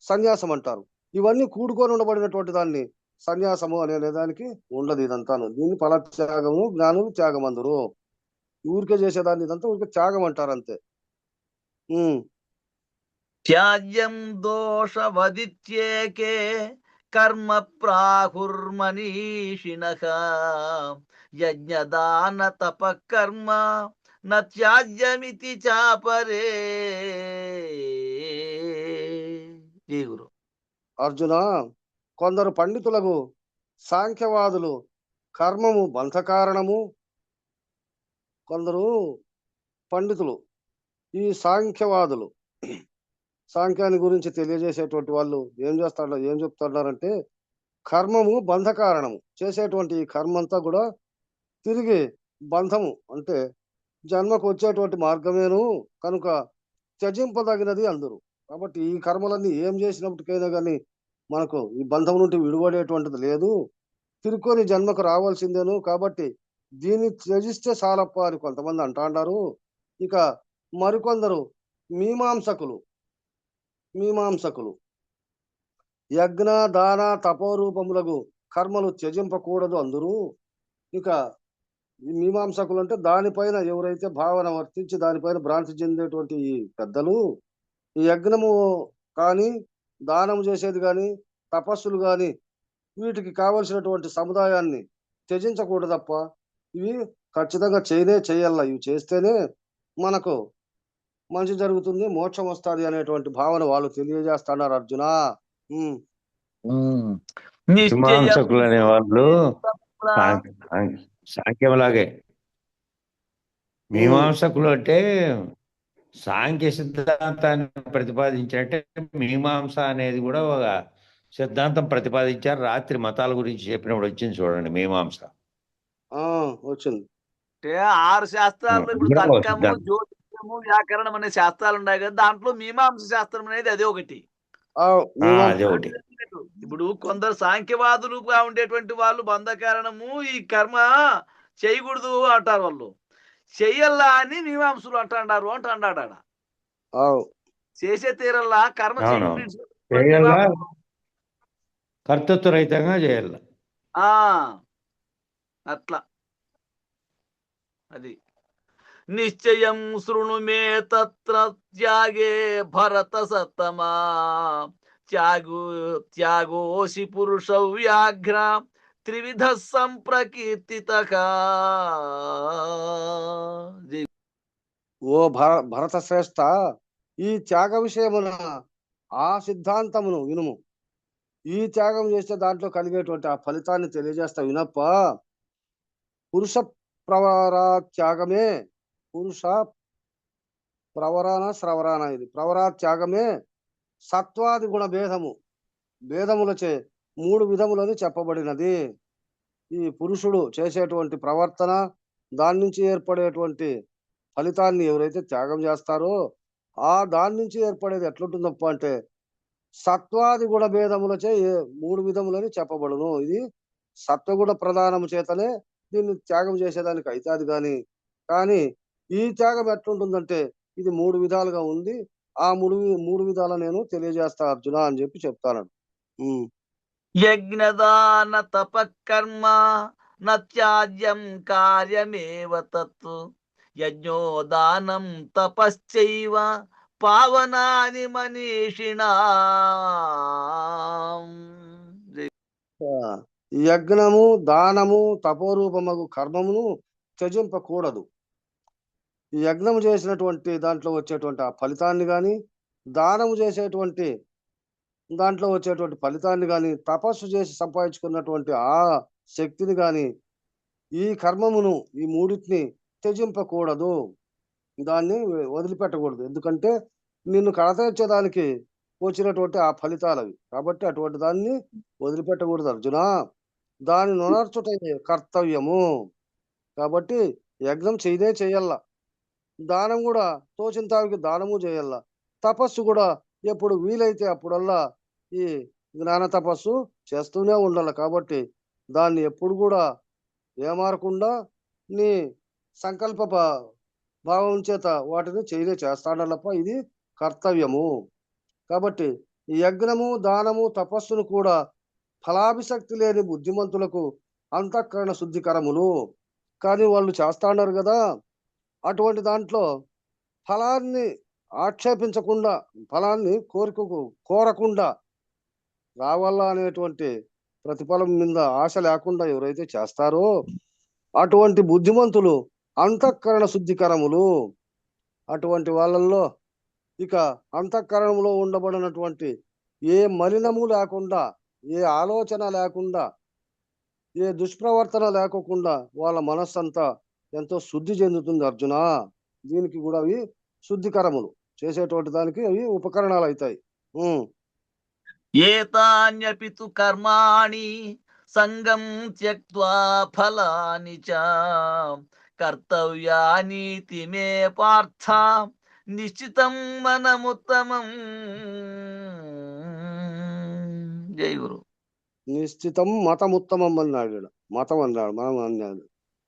సన్యాసం అంటారు. ఇవన్నీ కూడుకొని ఉండబడినటువంటి దాన్ని సన్యాసము అనే దానికి ఉండదు. ఇదంతాను దీన్ని ఫలత్యాగము జ్ఞానులు త్యాగం అందరు. ఊరికే చేసేదాన్ని ఇదంతా ఊరికే త్యాగం అంటారు అంతే. త్యాజ్యం దోషవదిత్యేకే కర్మ ప్రాహుర్మనీషిణః యజ్ఞదాన తపకర్మ న త్యాజ్యమితి చాపరే. జై గురు. అర్జున, కొందరు పండితులకు సాంఖ్యవాదులు కర్మము బంధకారణము, కొందరు పండితులు ఈ సాంఖ్యవాదులు సాంఖ్యాన్ని గురించి తెలియజేసేటువంటి వాళ్ళు ఏం చెప్తున్నారంటే కర్మము బంధకారణము, చేసేటువంటి ఈ కర్మంతా కూడా తిరిగి బంధము అంటే జన్మకు వచ్చేటువంటి మార్గమేను కనుక త్యజింపదగినది అందరూ. కాబట్టి ఈ కర్మలన్నీ ఏం చేసినప్పటికైనా కానీ మనకు ఈ బంధం నుండి విడిపడేటువంటిది లేదు, తిరుక్కొని జన్మకు రావాల్సిందేను. కాబట్టి దీన్ని త్యజిస్తే చాలప్ప అని కొంతమంది అంటాండారు. ఇక మరికొందరు మీమాంసకులు యజ్ఞ దాన తపోరూపములకు కర్మలు త్యజింపకూడదు అందరూ. ఇక ఈ మీమాంసకులు అంటే దానిపైన ఎవరైతే భావన వర్తించి దానిపైన భ్రాంతి చెందేటువంటి ఈ పెద్దలు ఈ యజ్ఞము కానీ దానం చేసేది కానీ తపస్సులు కానీ వీటికి కావలసినటువంటి సముదాయాన్ని త్యజించకూడదప్ప, ఇవి ఖచ్చితంగా చేయాల. ఇవి చేస్తేనే మనకు మంచి జరుగుతుంది, మోక్షం వస్తుంది అనేటువంటి భావన వాళ్ళు తెలియజేస్తున్నారు అర్జున. మీమాంసకులు అనే వాళ్ళు సాంఖ్యంలాగే. మీమాంసకులు అంటే సాంఖ్య సిద్ధాంతాన్ని ప్రతిపాదించినట్టే మీమాంస అనేది కూడా ఒక సిద్ధాంతం ప్రతిపాదించారు. రాత్రి మతాల గురించి చెప్పినప్పుడు వచ్చింది చూడండి మీమాంస. వచ్చింది. అంటే 6 శాస్త్రాలు ఇప్పుడు తర్కము, జ్యోతిషము, వ్యాకరణం అనే శాస్త్రాలు ఉన్నాయి కదా, దాంట్లో మీమాంస శాస్త్రం అనేది అదే ఒకటి. ఇప్పుడు కొందరు సాంఖ్యవాదులుగా ఉండేటువంటి వాళ్ళు బంధకారణము ఈ కర్మ చేయకూడదు అంటారు, వాళ్ళు చెయ్యల్లా అని మీమాంసులు అంటాడారు అంటాడా. చేసే తీరల్లా కర్మ కర్తృత్వ రహితంగా చేయాల. అట్లా అది నిశ్చయం శృణు మే తత్ర త్యాగే భరత సత్తమా త్యాగోసి పురుష వ్యాఘ్ర త్రివిధ సంప్రకీర్తితః. ఓ భరత శ్రేష్ఠ, ఈ త్యాగ విషయమున ఆ సిద్ధాంతమును వినుము. ఈ త్యాగం చేస్తే దాంట్లో కలిగేటువంటి ఆ ఫలితాన్ని తెలియజేస్తా వినప్ప. పురుష ప్రవరా త్యాగమే, పురుష ప్రవరాన శ్రవరాన, ఇది ప్రవరా త్యాగమే సత్వాది గుణ భేదములచే 3 విధములని చెప్పబడినది. ఈ పురుషుడు చేసేటువంటి ప్రవర్తన దాని నుంచి ఏర్పడేటువంటి ఫలితాన్ని ఎవరైతే త్యాగం చేస్తారో దాని నుంచి ఏర్పడేది ఎట్లుంటుందప్ప అంటే సత్వాది గుణ భేదములచే 3 విధములని చెప్పబడును. ఇది సత్వగుణ ప్రధానము చేతనే దీన్ని త్యాగం చేసేదానికి అవుతుంది కానీ ఈ త్యాగం ఎట్లుంటుందంటే ఇది 3 విధాలుగా ఉంది. ఆ 3 విధాలు నేను తెలియజేస్తా అర్జున అని చెప్పి చెప్తాను. యజ్ఞదాన తపకర్మ నత్యాజ్యం కార్యమేవ తత్ యజ్ఞోదానం తపశ్చైవ పావనాని మనీషిణాం. యజ్ఞము దానము తపోరూపమగు కర్మమును త్యజింపకూడదు. ఈ యజ్ఞము చేసినటువంటి దాంట్లో వచ్చేటువంటి ఆ ఫలితాన్ని కానీ, దానము చేసేటువంటి దాంట్లో వచ్చేటువంటి ఫలితాన్ని కానీ, తపస్సు చేసి సంపాదించుకున్నటువంటి ఆ శక్తిని కానీ, ఈ కర్మమును ఈ 3టిని త్యజింపకూడదు, దాన్ని వదిలిపెట్టకూడదు. ఎందుకంటే నిన్ను కడతెచ్చేదానికి వచ్చినటువంటి ఆ ఫలితాలు అవి. కాబట్టి అటువంటి దాన్ని వదిలిపెట్టకూడదు అర్జున. దాని నొనర్చుట కర్తవ్యము. కాబట్టి యజ్ఞం చెయ్యాల, దానం కూడా తోచింతావికి దానము చేయాల, తపస్సు కూడా ఎప్పుడు వీలైతే అప్పుడల్లా ఈ జ్ఞాన తపస్సు చేస్తూనే ఉండాలి. కాబట్టి దాన్ని ఎప్పుడు కూడా ఏమారకుండా నీ సంకల్ప భావం చేత వాటిని చేస్తాడల్లప్ప, ఇది కర్తవ్యము. కాబట్టి ఈ యజ్ఞము దానము తపస్సును కూడా ఫలాభిశక్తి లేని బుద్ధిమంతులకు అంతఃకరణ శుద్ధికరములు. కానీ వాళ్ళు చేస్తాన్నారు కదా, అటువంటి దాంట్లో ఫలాన్ని ఆక్షేపించకుండా, ఫలాన్ని కోరకుండా రావాలా అనేటువంటి ప్రతిఫలం మీద ఆశ లేకుండా ఎవరైతే చేస్తారో అటువంటి బుద్ధిమంతులు అంతఃకరణ శుద్ధికరములు. అటువంటి వాళ్ళల్లో ఇక అంతఃకరణంలో ఉండబడినటువంటి ఏ మలినము లేకుండా, ఏ ఆలోచన లేకుండా, ఏ దుష్ప్రవర్తన లేకోకుండా వాళ్ళ మనస్సంతా ఎంతో శుద్ధి చెందుతుంది అర్జున. దీనికి కూడా అవి శుద్ధికరములు, చేసేటువంటి దానికి అవి ఉపకరణాలు అవుతాయి. ఏతాన్యపి తు కర్మాణి సంగం త్యక్త్వా ఫలాని చ కర్తవ్యానీతి మే పార్థ నిశ్చితం మనముత్తమం. జై గురు. నిశ్చితం మతముత్తమం అన్నాడు, మతం అన్నాడు, మనం అన్నాడు.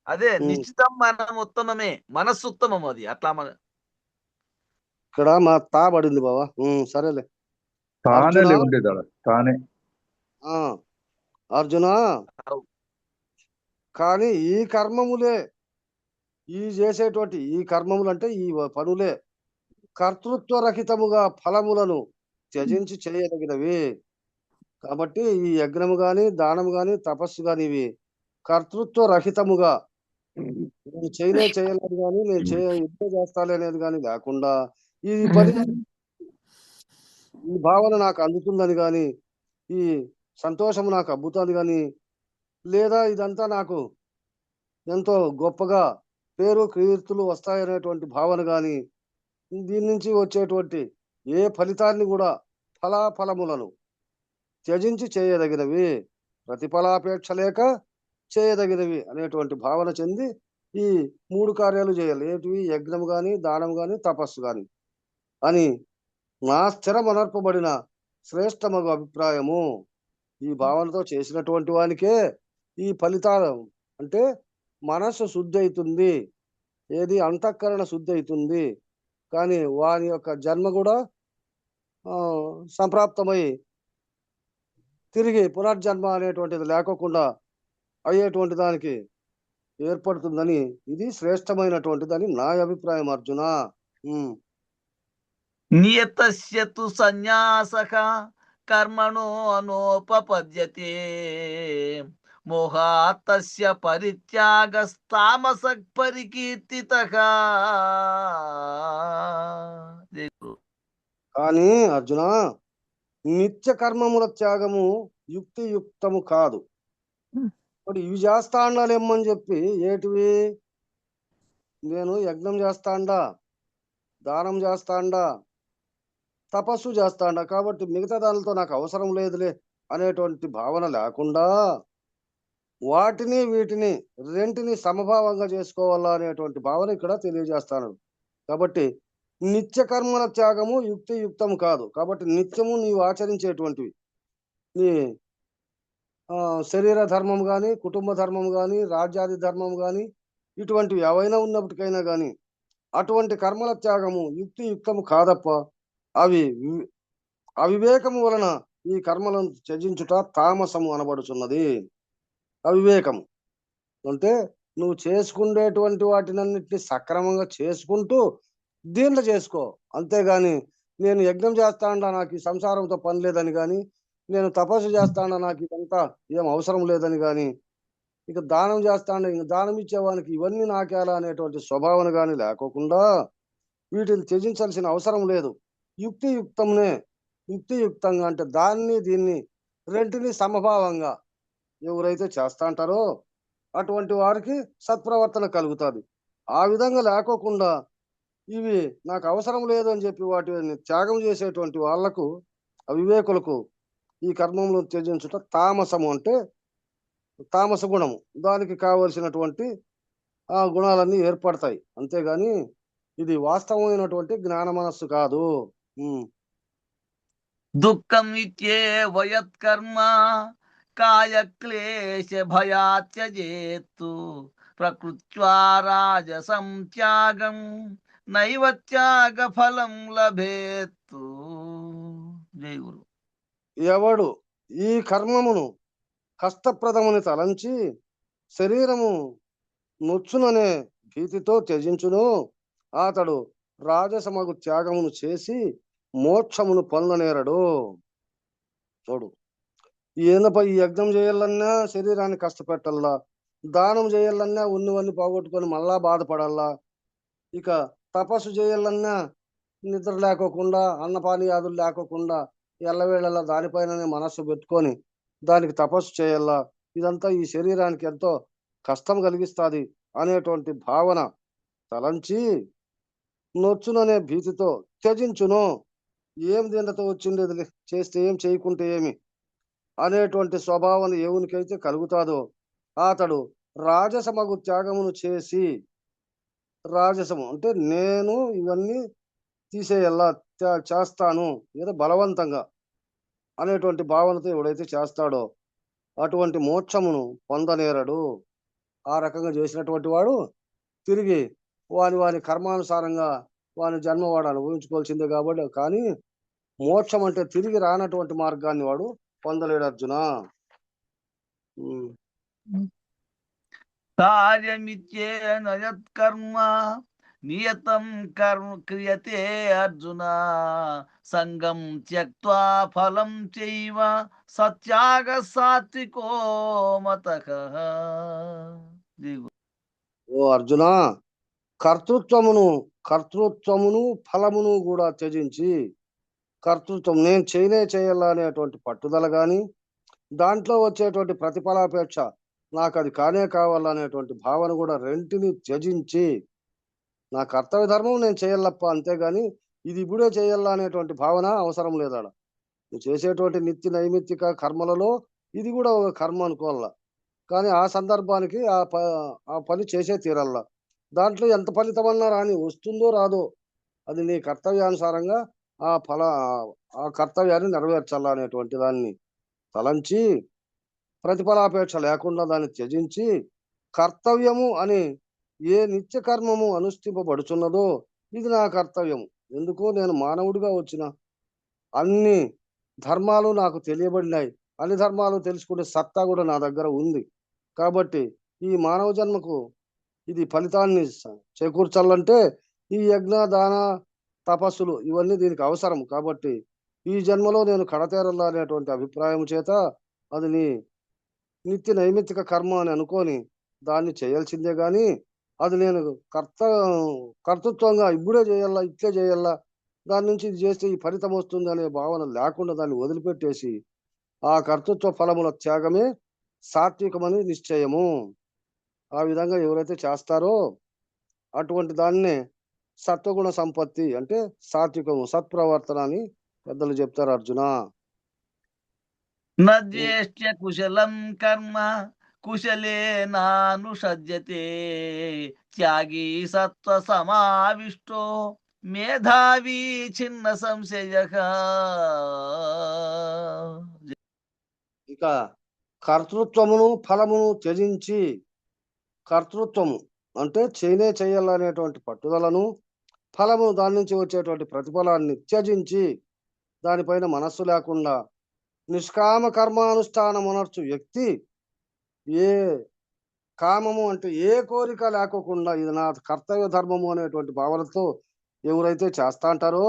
అదే నిశ్చితం మనం ఉత్తమమే, మనస్సు ఉత్తమం. అది అట్లా ఇక్కడ మా పడింది బావా. సరేలే తానే ఉండేది తానే. అర్జున, కానీ ఈ కర్మములే, ఈ చేసేటువంటి ఈ కర్మములు అంటే ఈ పనులే కర్తృత్వ రహితముగా ఫలములను త్యజించి చేయదగినవి. కాబట్టి ఈ యజ్ఞము గాని దానము గాని తపస్సు గాని ఇవి కర్తృత్వ రహితముగా, నేను చేయలేదు కానీ నేను యుద్ధం చేస్తాలే అనేది కానీ లేకుండా, ఈ పని ఈ భావన నాకు అందుతుందని కానీ, ఈ సంతోషం నాకు అబ్బుతుంది కానీ, లేదా ఇదంతా నాకు ఎంతో గొప్పగా పేరు కీర్తులు వస్తాయనేటువంటి భావన కానీ, దీని నుంచి వచ్చేటువంటి ఏ ఫలితాన్ని కూడా ఫలాఫలములను త్యజించి చేయదగినవి, ప్రతిఫలాపేక్ష లేక చేయదగినవి అనేటువంటి భావన చెంది ఈ 3 కార్యాలు చేయాలి. ఏంటివి? యజ్ఞం గాని దానం గాని తపస్సు గాని అని నా స్థిరమనర్పబడిన శ్రేష్టమగు అభిప్రాయము. ఈ భావనతో చేసినటువంటి వానికే ఈ ఫలితాలు అంటే మనస్సు శుద్ధి అవుతుంది, ఏది అంతఃకరణ శుద్ధి అవుతుంది. కానీ వాని యొక్క జన్మ కూడా సంప్రాప్తమై తిరిగి పునర్జన్మ అనేటువంటిది లేకోకుండా అయ్యేటువంటి దానికి ఏర్పడుతుందని, ఇది శ్రేష్టమైనటువంటిదని నా అభిప్రాయం అర్జున. నియతస్య తు సన్యాసః కర్మణో అనోపపద్యతే మోహాత్తస్య పరిత్యాగస్తామసః పరికీర్తితః. కానీ అర్జున, నిత్య కర్మముల త్యాగము యుక్తియుక్తము కాదు. ఇప్పుడు ఇవి చేస్తాండాలేమని చెప్పి, ఏటివి? నేను యజ్ఞం చేస్తాండా, దానం చేస్తాండా, తపస్సు చేస్తాండా, కాబట్టి మిగతా దానితో నాకు అవసరం లేదులే అనేటువంటి భావన లేకుండా వాటిని వీటిని రెంటిని సమభావంగా చేసుకోవాలా అనేటువంటి భావన ఇక్కడ తెలియజేస్తాను. కాబట్టి నిత్య కర్మల త్యాగము యుక్తియుక్తము కాదు. కాబట్టి నిత్యము నీవు ఆచరించేటువంటివి, నీ శరీర ధర్మం కానీ, కుటుంబ ధర్మం కానీ, రాజ్యాది ధర్మం కానీ, ఇటువంటివి ఏవైనా ఉన్నప్పటికైనా కానీ అటువంటి కర్మల త్యాగము యుక్తియుక్తము కాదప్ప. అవి అవివేకము వలన ఈ కర్మలను త్యజించుట తామసము అనబడుచున్నది. అవివేకము అంటే నువ్వు చేసుకునేటువంటి వాటినన్నిటిని సక్రమంగా చేసుకుంటూ దీంట్లో చేసుకో, అంతేగాని నేను యజ్ఞం చేస్తాండా నాకు ఈ సంసారంతో పని లేదని కానీ, నేను తపస్సు చేస్తాండా నాకు ఇదంతా ఏం అవసరం లేదని కానీ, ఇక దానం చేస్తాండా ఇంక దానం ఇచ్చేవానికి ఇవన్నీ నాకేలా అనేటువంటి స్వభావన కానీ లేకోకుండా వీటిని త్యజించాల్సిన అవసరం లేదు. యుక్తియుక్తంగా అంటే దాన్ని దీన్ని రెంటిని సమభావంగా ఎవరైతే చేస్తా అంటారో అటువంటి వారికి సత్ప్రవర్తన కలుగుతుంది. ఆ విధంగా లేకోకుండా ఇవి నాకు అవసరం లేదు అని చెప్పి వాటిని త్యాగం చేసేటువంటి వాళ్లకు, అవివేకులకు ఈ కర్మంలో త్యజించుట తామసము అంటే తామస గుణము, దానికి కావలసినటువంటి ఆ గుణాలన్నీ ఏర్పడతాయి. అంతేగాని ఇది వాస్తవమైనటువంటి జ్ఞాన మనస్సు కాదు. ఉమ్. దుఃఖం ఇత్యేవ యత్కర్మ కాయక్లేశ భయాత్యజేత్తు ప్రకృత్యా రాజసం త్యాగం నైవ త్యాగ ఫలం లభేత్తు. జై గురు. ఎవడు ఈ కర్మమును కష్టప్రదముని తలంచి శరీరము నొచ్చుననే భీతితో త్యజించును, అతడు రాజసమగు త్యాగమును చేసి మోక్షమును పొందనేరడు. చూడు, ఈయనపై యజ్ఞం చేయాలన్నా శరీరాన్ని కష్టపెట్టాలా, దానం చేయాలన్నా ఉన్నవన్నీ పోగొట్టుకొని మళ్ళా బాధపడాలా, ఇక తపస్సు చేయాలన్నా నిద్ర లేకోకుండా అన్నపానీయాదులు లేకోకుండా ఎల్లవేళలా దానిపైననే మనస్సు పెట్టుకొని దానికి తపస్సు చేయాలా, ఇదంతా ఈ శరీరానికి ఎంతో కష్టం కలిగిస్తుంది అనేటువంటి భావన తలంచి నొచ్చుననే భీతితో త్యజించును. ఏం దీనితో వచ్చిండేది, చేస్తే ఏం చేయకుంటే ఏమి అనేటువంటి స్వభావన ఎవనికైతే కలుగుతాదో అతడు రాజసమగు త్యాగమును చేసి, రాజసము అంటే నేను ఇవన్నీ తీసేయాలా, చేస్తాను ఏదో బలవంతంగా అనేటువంటి భావనతో ఎవడైతే చేస్తాడో అటువంటి మోక్షమును పొందనేరడు. ఆ రకంగా చేసినటువంటి వాడు తిరిగి వాని కర్మానుసారంగా వాని జన్మ వాడు అనుభవించుకోవాల్సిందే. కాబట్టి కానీ మోక్షం అంటే తిరిగి రానటువంటి మార్గాన్ని వాడు పొందలేడు అర్జున. కార్యమిత్యేన యత్కర్మ నియతం కర్మ క్రియతే అర్జున సంగం త్యక్త్వా ఫలం చైవ సత్యాగ సాత్వికో మతః. ఓ అర్జున, కర్తృత్వమును ఫలమును కూడా త్యజించి, కర్తృత్వం నేను చేయాలనేటువంటి పట్టుదల గాని, దాంట్లో వచ్చేటువంటి ప్రతిఫలాపేక్ష నాకు అది కానే కావాలనేటువంటి భావన కూడా రెంటిని త్యజించి, నా కర్తవ్య ధర్మం నేను చేయాలప్ప, అంతేగాని ఇది ఇప్పుడే చేయాలా అనేటువంటి భావన అవసరం లేదాడ. నువ్వు చేసేటువంటి నిత్య నైమిత్తిక కర్మలలో ఇది కూడా ఒక కర్మ అనుకోవాల, కానీ ఆ సందర్భానికి ఆ పని చేసే తీరల్లా. దాంట్లో ఎంత ఫలితమన్నా రాని, వస్తుందో రాదో అది నీ కర్తవ్యానుసారంగా ఆ కర్తవ్యాన్ని నెరవేర్చాలా అనేటువంటి దాన్ని తలంచి ప్రతిఫలాపేక్ష లేకుండా దాన్ని త్యజించి, కర్తవ్యము అని ఏ నిత్య కర్మము అనుష్ఠింపబడుచున్నదో ఇది నా కర్తవ్యము. ఎందుకో నేను మానవుడిగా వచ్చిన అన్ని ధర్మాలు నాకు తెలియబడినాయి, అన్ని ధర్మాలు తెలుసుకునే సత్తా కూడా నా దగ్గర ఉంది. కాబట్టి ఈ మానవ జన్మకు ఇది ఫలితాన్ని చేకూర్చాలంటే ఈ యజ్ఞ దాన తపస్సులు ఇవన్నీ దీనికి అవసరం. కాబట్టి ఈ జన్మలో నేను కడతేరల్లా అనేటువంటి అభిప్రాయం చేత అది నీ నిత్య నైమిత్తిక కర్మ అని అనుకొని దాన్ని చేయాల్సిందే. కానీ అది నేను కర్తృత్వంగా ఇప్పుడే చేయాలా, ఇట్లే చేయాలా, దాని నుంచి ఇది చేస్తే ఈ ఫలితం వస్తుంది అనే భావన లేకుండా దాన్ని వదిలిపెట్టేసి ఆ కర్తృత్వ ఫలముల త్యాగమే సాత్వికమని నిశ్చయము. ఆ విధంగా ఎవరైతే చేస్తారో అటువంటి దాన్నే సత్వగుణ సంపత్తి అంటే సాత్వికము, సత్ప్రవర్తన అని పెద్దలు చెప్తారు అర్జున. నద్యేష్ట్య కుశలం కర్మ కుశలేనానుషజ్యతే త్యాగీ సత్వ సమావిష్టో మేధావి చిన్న సంశయః. ఇక కర్తృత్వమును ఫలమును త్యజించి, కర్తృత్వము అంటే చేయాలనేటువంటి పట్టుదలను, ఫలము దాని నుంచి వచ్చేటువంటి ప్రతిఫలాన్ని త్యజించి దానిపైన మనస్సు లేకుండా నిష్కామ కర్మానుష్ఠానం అనర్చు వ్యక్తి, ఏ కామము అంటే ఏ కోరిక లేకోకుండా ఇది నా కర్తవ్య ధర్మము అనేటువంటి భావనతో ఎవరైతే చేస్తా అంటారో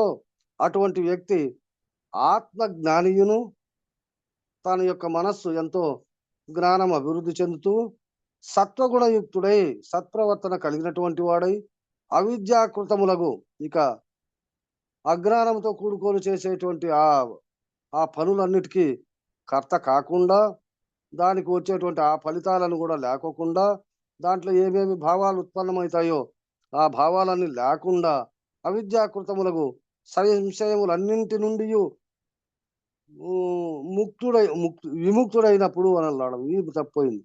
అటువంటి వ్యక్తి ఆత్మ జ్ఞానియును, తన యొక్క మనస్సు ఎంతో జ్ఞానం అభివృద్ధి చెందుతూ సత్వగుణయుక్తుడై సత్ప్రవర్తన కలిగినటువంటి వాడై అవిద్యాకృతములకు ఇక అజ్ఞానంతో కూడుకొని చేసేటువంటి ఆ పనులన్నిటికీ కర్త కాకుండా, దానికి వచ్చేటువంటి ఆ ఫలితాలను కూడా లేకోకుండా, దాంట్లో ఏమేమి భావాలు ఉత్పన్నమవుతాయో ఆ భావాలన్నీ లేకుండా అవిద్యాకృతములకు సంశయములన్నింటి నుండి విముక్తుడైనప్పుడు అని అన్నాడు. తప్పోయింది.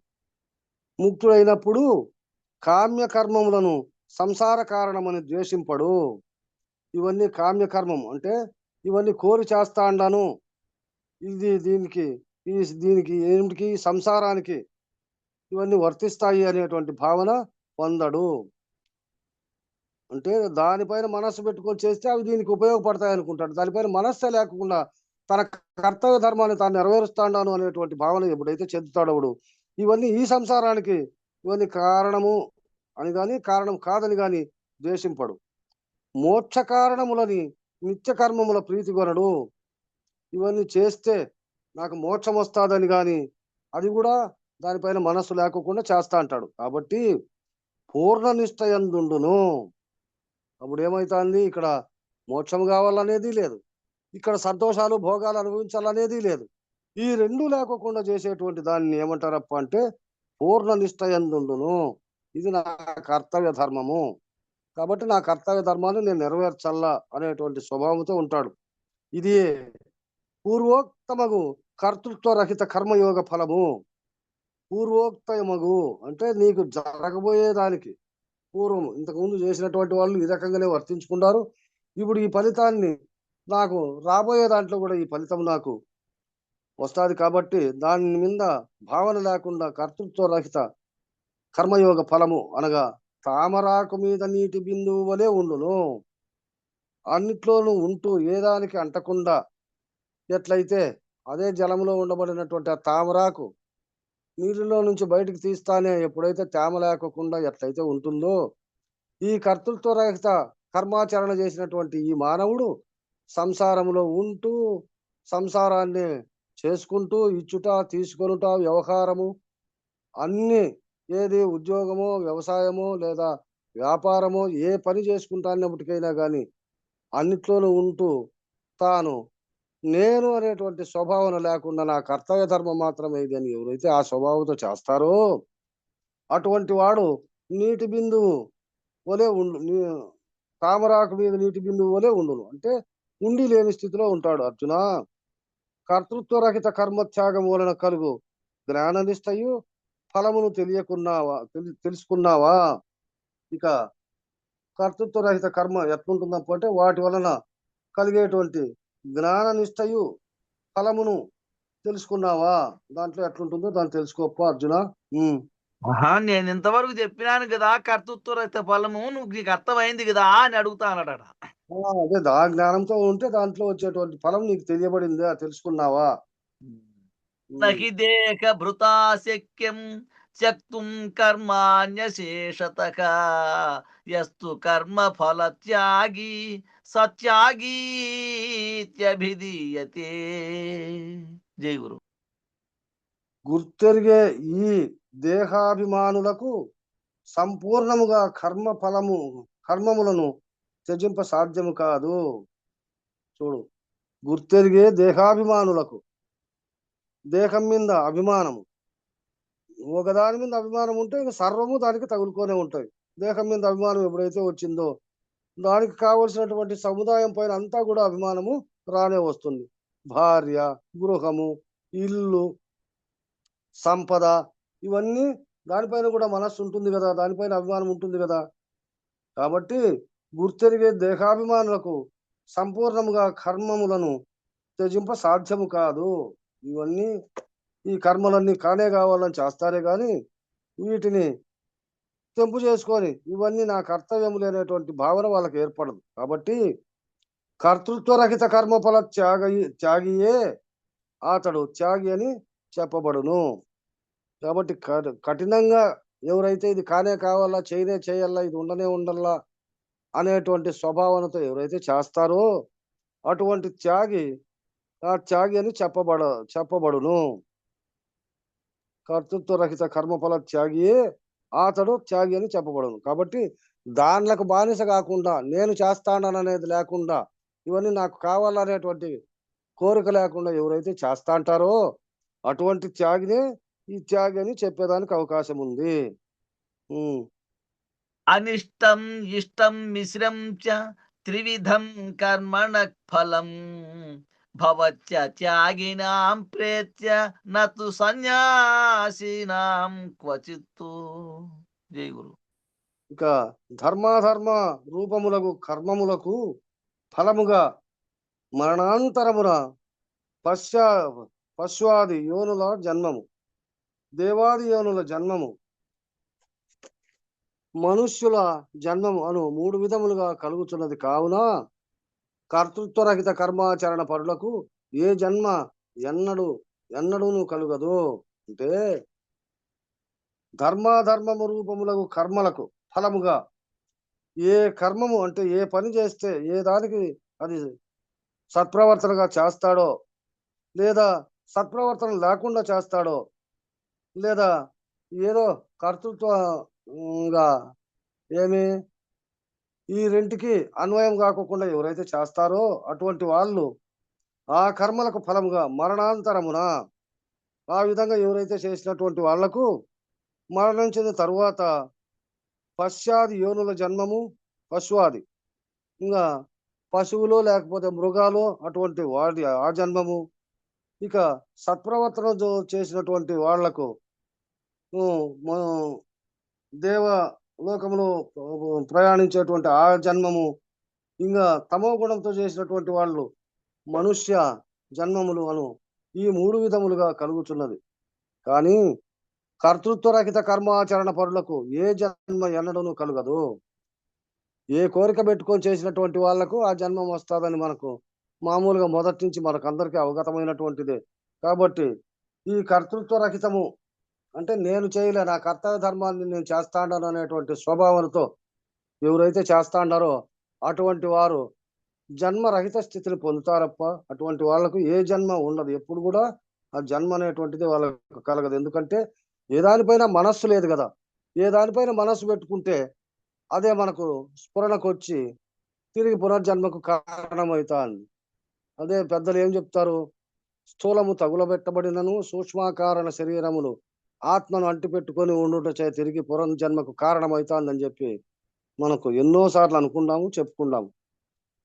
ముక్తుడైనప్పుడు కామ్య కర్మములను సంసార కారణమని ద్వేషింపడు. ఇవన్నీ కామ్యకర్మం అంటే ఇవన్నీ కోరి చేస్తా అన్నాను, ఇది దీనికి ఏమిటికి సంసారానికి ఇవన్నీ వర్తిస్తాయి అనేటువంటి భావన పొందడు. అంటే దానిపైన మనస్సు పెట్టుకొని చేస్తే అవి దీనికి ఉపయోగపడతాయి అనుకుంటాడు. దానిపైన మనస్సే లేకుండా తన కర్తవ్య ధర్మాన్ని తాను నెరవేరుస్తాను అనేటువంటి భావన ఎప్పుడైతే చెందుతాడో ఇవన్నీ ఈ సంసారానికి ఇవన్నీ కారణము అని కానీ కారణం కాదని కానీ ద్వేషింపడు. మోక్ష కారణములని నిత్య కర్మముల ప్రీతి కొనడు. ఇవన్నీ చేస్తే నాకు మోక్షం వస్తాదని కానీ అది కూడా దానిపైన మనస్సు లేకుండా చేస్తా అంటాడు. కాబట్టి పూర్ణ నిష్ఠయందుండును. అప్పుడు ఏమైతుంది, ఇక్కడ మోక్షం కావాలనేది లేదు, ఇక్కడ సంతోషాలు భోగాలు అనుభవించాలనేది లేదు. ఈ రెండు లేకుండా చేసేటువంటి దాన్ని ఏమంటారప్ప అంటే పూర్ణ నిష్ఠయందుండును. ఇది నా కర్తవ్య ధర్మము, కాబట్టి నా కర్తవ్య ధర్మాన్ని నేను నెరవేర్చల్లా అనేటువంటి స్వభావంతో ఉంటాడు. ఇది పూర్వోక్తమగు కర్తృత్వ రహిత కర్మయోగ ఫలము. పూర్వోక్తమగు అంటే నీకు జరగబోయేదానికి పూర్వం ఇంతకుముందు చేసినటువంటి వాళ్ళు ఈ రకంగానే వర్తించుకుంటారు. ఇప్పుడు ఈ ఫలితాన్ని నాకు రాబోయే దాంట్లో కూడా ఈ ఫలితం నాకు వస్తుంది. కాబట్టి దాని మీద భావన లేకుండా కర్తృత్వ రహిత కర్మయోగ ఫలము అనగా తామరాకు మీద నీటి బిందువు వలె ఉండును. అన్నిట్లోనూ ఉంటూ ఏదానికి అంటకుండా ఎట్లయితే అదే జలంలో ఉండబడినటువంటి ఆ తామరాకు నీటిలో నుంచి బయటికి తీస్తానే ఎప్పుడైతే తేమ లేకుండా ఎట్లయితే ఉంటుందో, ఈ కర్తృత్వ రహిత కర్మాచరణ చేసినటువంటి ఈ మానవుడు సంసారంలో ఉంటూ సంసారాన్ని చేసుకుంటూ ఇచ్చుట తీసుకొనుట వ్యవహారము అన్ని ఏది ఉద్యోగమో వ్యవసాయమో లేదా వ్యాపారమో ఏ పని చేసుకుంటానప్పటికైనా కానీ అన్నిట్లోనూ ఉంటూ తాను నేను అనేటువంటి స్వభావన లేకుండా నా కర్తవ్య ధర్మం మాత్రమే ఇది అని ఎవరైతే ఆ స్వభావంతో చేస్తారో అటువంటి వాడు నీటి బిందువు వలె తామరాకు మీద నీటి బిందువు వలె ఉండును. అంటే ఉండి లేని స్థితిలో ఉంటాడు. అర్జున, కర్తృత్వ రహిత కర్మత్యాగం వలన కలుగు జ్ఞాన నిష్టయు ఫలమును తెలుసుకున్నావా? ఇక కర్తృత్వ రహిత కర్మ ఎట్లుంటుందప్ప అంటే వాటి వలన కలిగేటువంటి జ్ఞాన నిష్టయు ఫలమును తెలుసుకున్నావా? దాంట్లో ఎట్లుంటుందో దాన్ని తెలుసుకోప్ప అర్జున. నేను ఇంతవరకు చెప్పినాను కదా కర్తృత్వ రహిత ఫలము, నీకు అర్థమైంది కదా అని అడుగుతా అన్నాడట. అదే దా జ్ఞానంతో ఉంటే దాంట్లో వచ్చేటువంటి ఫలం నీకు తెలియబడిందా, తెలుసుకున్నావా? నహి దేహ భృతా శక్యం త్యక్తుం కర్మాణ్యశేషతః యస్తు కర్మ ఫల త్యాగి సత్యాగీత్యభిధీయతే. జై గురు. గుర్తెరిగే ఈ దేహాభిమానులకు సంపూర్ణముగా కర్మములను త్యజింప సాధ్యము కాదు. చూడు, గుర్తెరిగే దేహాభిమానులకు, దేహం మీద అభిమానము, ఒకదాని మీద అభిమానం ఉంటే ఇక సర్వము దానికి తగులుకొనే ఉంటాయి. దేహం మీద అభిమానం ఎప్పుడైతే వచ్చిందో దానికి కావలసినటువంటి సముదాయం పైన అంతా కూడా అభిమానము రానే వస్తుంది. భార్య, గృహము, ఇల్లు, సంపద ఇవన్నీ దానిపైన కూడా మనస్సు ఉంటుంది కదా, దానిపైన అభిమానం ఉంటుంది కదా. కాబట్టి గుర్తెరిగే దేహాభిమానులకు సంపూర్ణముగా కర్మములను త్యజింప సాధ్యము కాదు. ఇవన్నీ ఈ కర్మలన్నీ కానే కావాలని చేస్తారే కానీ వీటిని తెంపు చేసుకొని ఇవన్నీ నా కర్తవ్యం లేనటువంటి భావన వాళ్ళకి ఏర్పడదు. కాబట్టి కర్తృత్వ రహిత కర్మఫల త్యాగియే అతడు త్యాగి అని చెప్పబడును. కాబట్టి కఠినంగా ఎవరైతే ఇది కానే కావాలా, చేయాలా, ఇది ఉండల్లా అనేటువంటి స్వభావనతో ఎవరైతే చేస్తారో అటువంటి త్యాగి ఆ త్యాగి అని చెప్పబడును. కర్తృత్వ రహిత కర్మఫల త్యాగియే అతడు త్యాగి అని చెప్పబడును. కాబట్టి దానిలకు బానిస కాకుండా, నేను చేస్తాననేది లేకుండా, ఇవన్నీ నాకు కావాలనేటువంటి కోరిక లేకుండా ఎవరైతే చేస్తా అంటారో అటువంటి త్యాగినే ఈ త్యాగి అని చెప్పేదానికి అవకాశం ఉంది. అనిష్టం ఇష్టం మిశ్రం చ త్రివిధం కర్మణ ఫలం భవత్య త్యాగినాం ప్రేత్య నతు సన్యాసినాం క్వచిత్తు. జై గురు. ఇక ధర్మాధర్మ రూపములకు కర్మములకు ఫలముగా మరణాంతరమున పశ్వాది యోనుల జన్మము, దేవాది యోనుల జన్మము, మనుష్యుల జన్మము అను 3 విధములుగా కలుగుతున్నది. కావున కర్తృత్వరహిత కర్మాచరణ పరులకు ఏ జన్మ ఎన్నడూను కలుగదు. అంటే ధర్మాధర్మము రూపములకు కర్మలకు ఫలముగా ఏ కర్మము అంటే ఏ పని చేస్తే ఏ దానికి అది సత్ప్రవర్తనగా చేస్తాడో, లేదా సత్ప్రవర్తన లేకుండా చేస్తాడో, లేదా ఏదో కర్తృత్వంగా ఏమి ఈ రెంటికి అన్వయం కాకుండా ఎవరైతే చేస్తారో అటువంటి వాళ్ళు ఆ కర్మలకు ఫలముగా మరణాంతరమున ఆ విధంగా ఎవరైతే చేసినటువంటి వాళ్లకు మరణించిన తరువాత పశ్చాది యోనుల జన్మము, పశువాది ఇంకా పశువులు లేకపోతే మృగాలు అటువంటి వాడి ఆ జన్మము, ఇక సత్ప్రవర్తన చేసినటువంటి వాళ్లకు దేవ లోకములో ప్రయాణించేటువంటి ఆ జన్మము, ఇంకా తమో గుణంతో చేసినటువంటి వాళ్ళు మనుష్య జన్మములు అను ఈ 3 విధములుగా కలుగుతున్నది. కానీ కర్తృత్వరహిత కర్మాచరణ పరులకు ఏ జన్మ ఎన్నడూను కలుగదు. ఏ కోరిక పెట్టుకొని చేసినటువంటి వాళ్లకు ఆ జన్మం వస్తుందని మనకు మామూలుగా మొదటి నుంచి మనకందరికీ అవగతమైనటువంటిదే. కాబట్టి ఈ కర్తృత్వరహితము అంటే నేను చేయలే, నా కర్తవ్య ధర్మాన్ని నేను చేస్తాను అనేటువంటి స్వభావంతో ఎవరైతే చేస్తాడారో అటువంటి వారు జన్మరహిత స్థితిని పొందుతారప్ప. అటువంటి వాళ్లకు ఏ జన్మ ఉండదు, ఎప్పుడు కూడా ఆ జన్మ అనేటువంటిది వాళ్ళకు కలగదు. ఎందుకంటే ఏ దానిపైన మనస్సు లేదు కదా. ఏ దానిపైన మనస్సు పెట్టుకుంటే అదే మనకు స్ఫురణకు వచ్చి తిరిగి పునర్జన్మకు కారణమవుతాంది. అదే పెద్దలు ఏం చెప్తారు, స్థూలము తగులబెట్టబడినను సూక్ష్మాకారణ శరీరములు ఆత్మను అంటిపెట్టుకొని ఉండుటచే తిరిగి పునర్జన్మకు కారణమవుతాందని చెప్పి మనకు ఎన్నోసార్లు అనుకున్నాము, చెప్పుకున్నాము.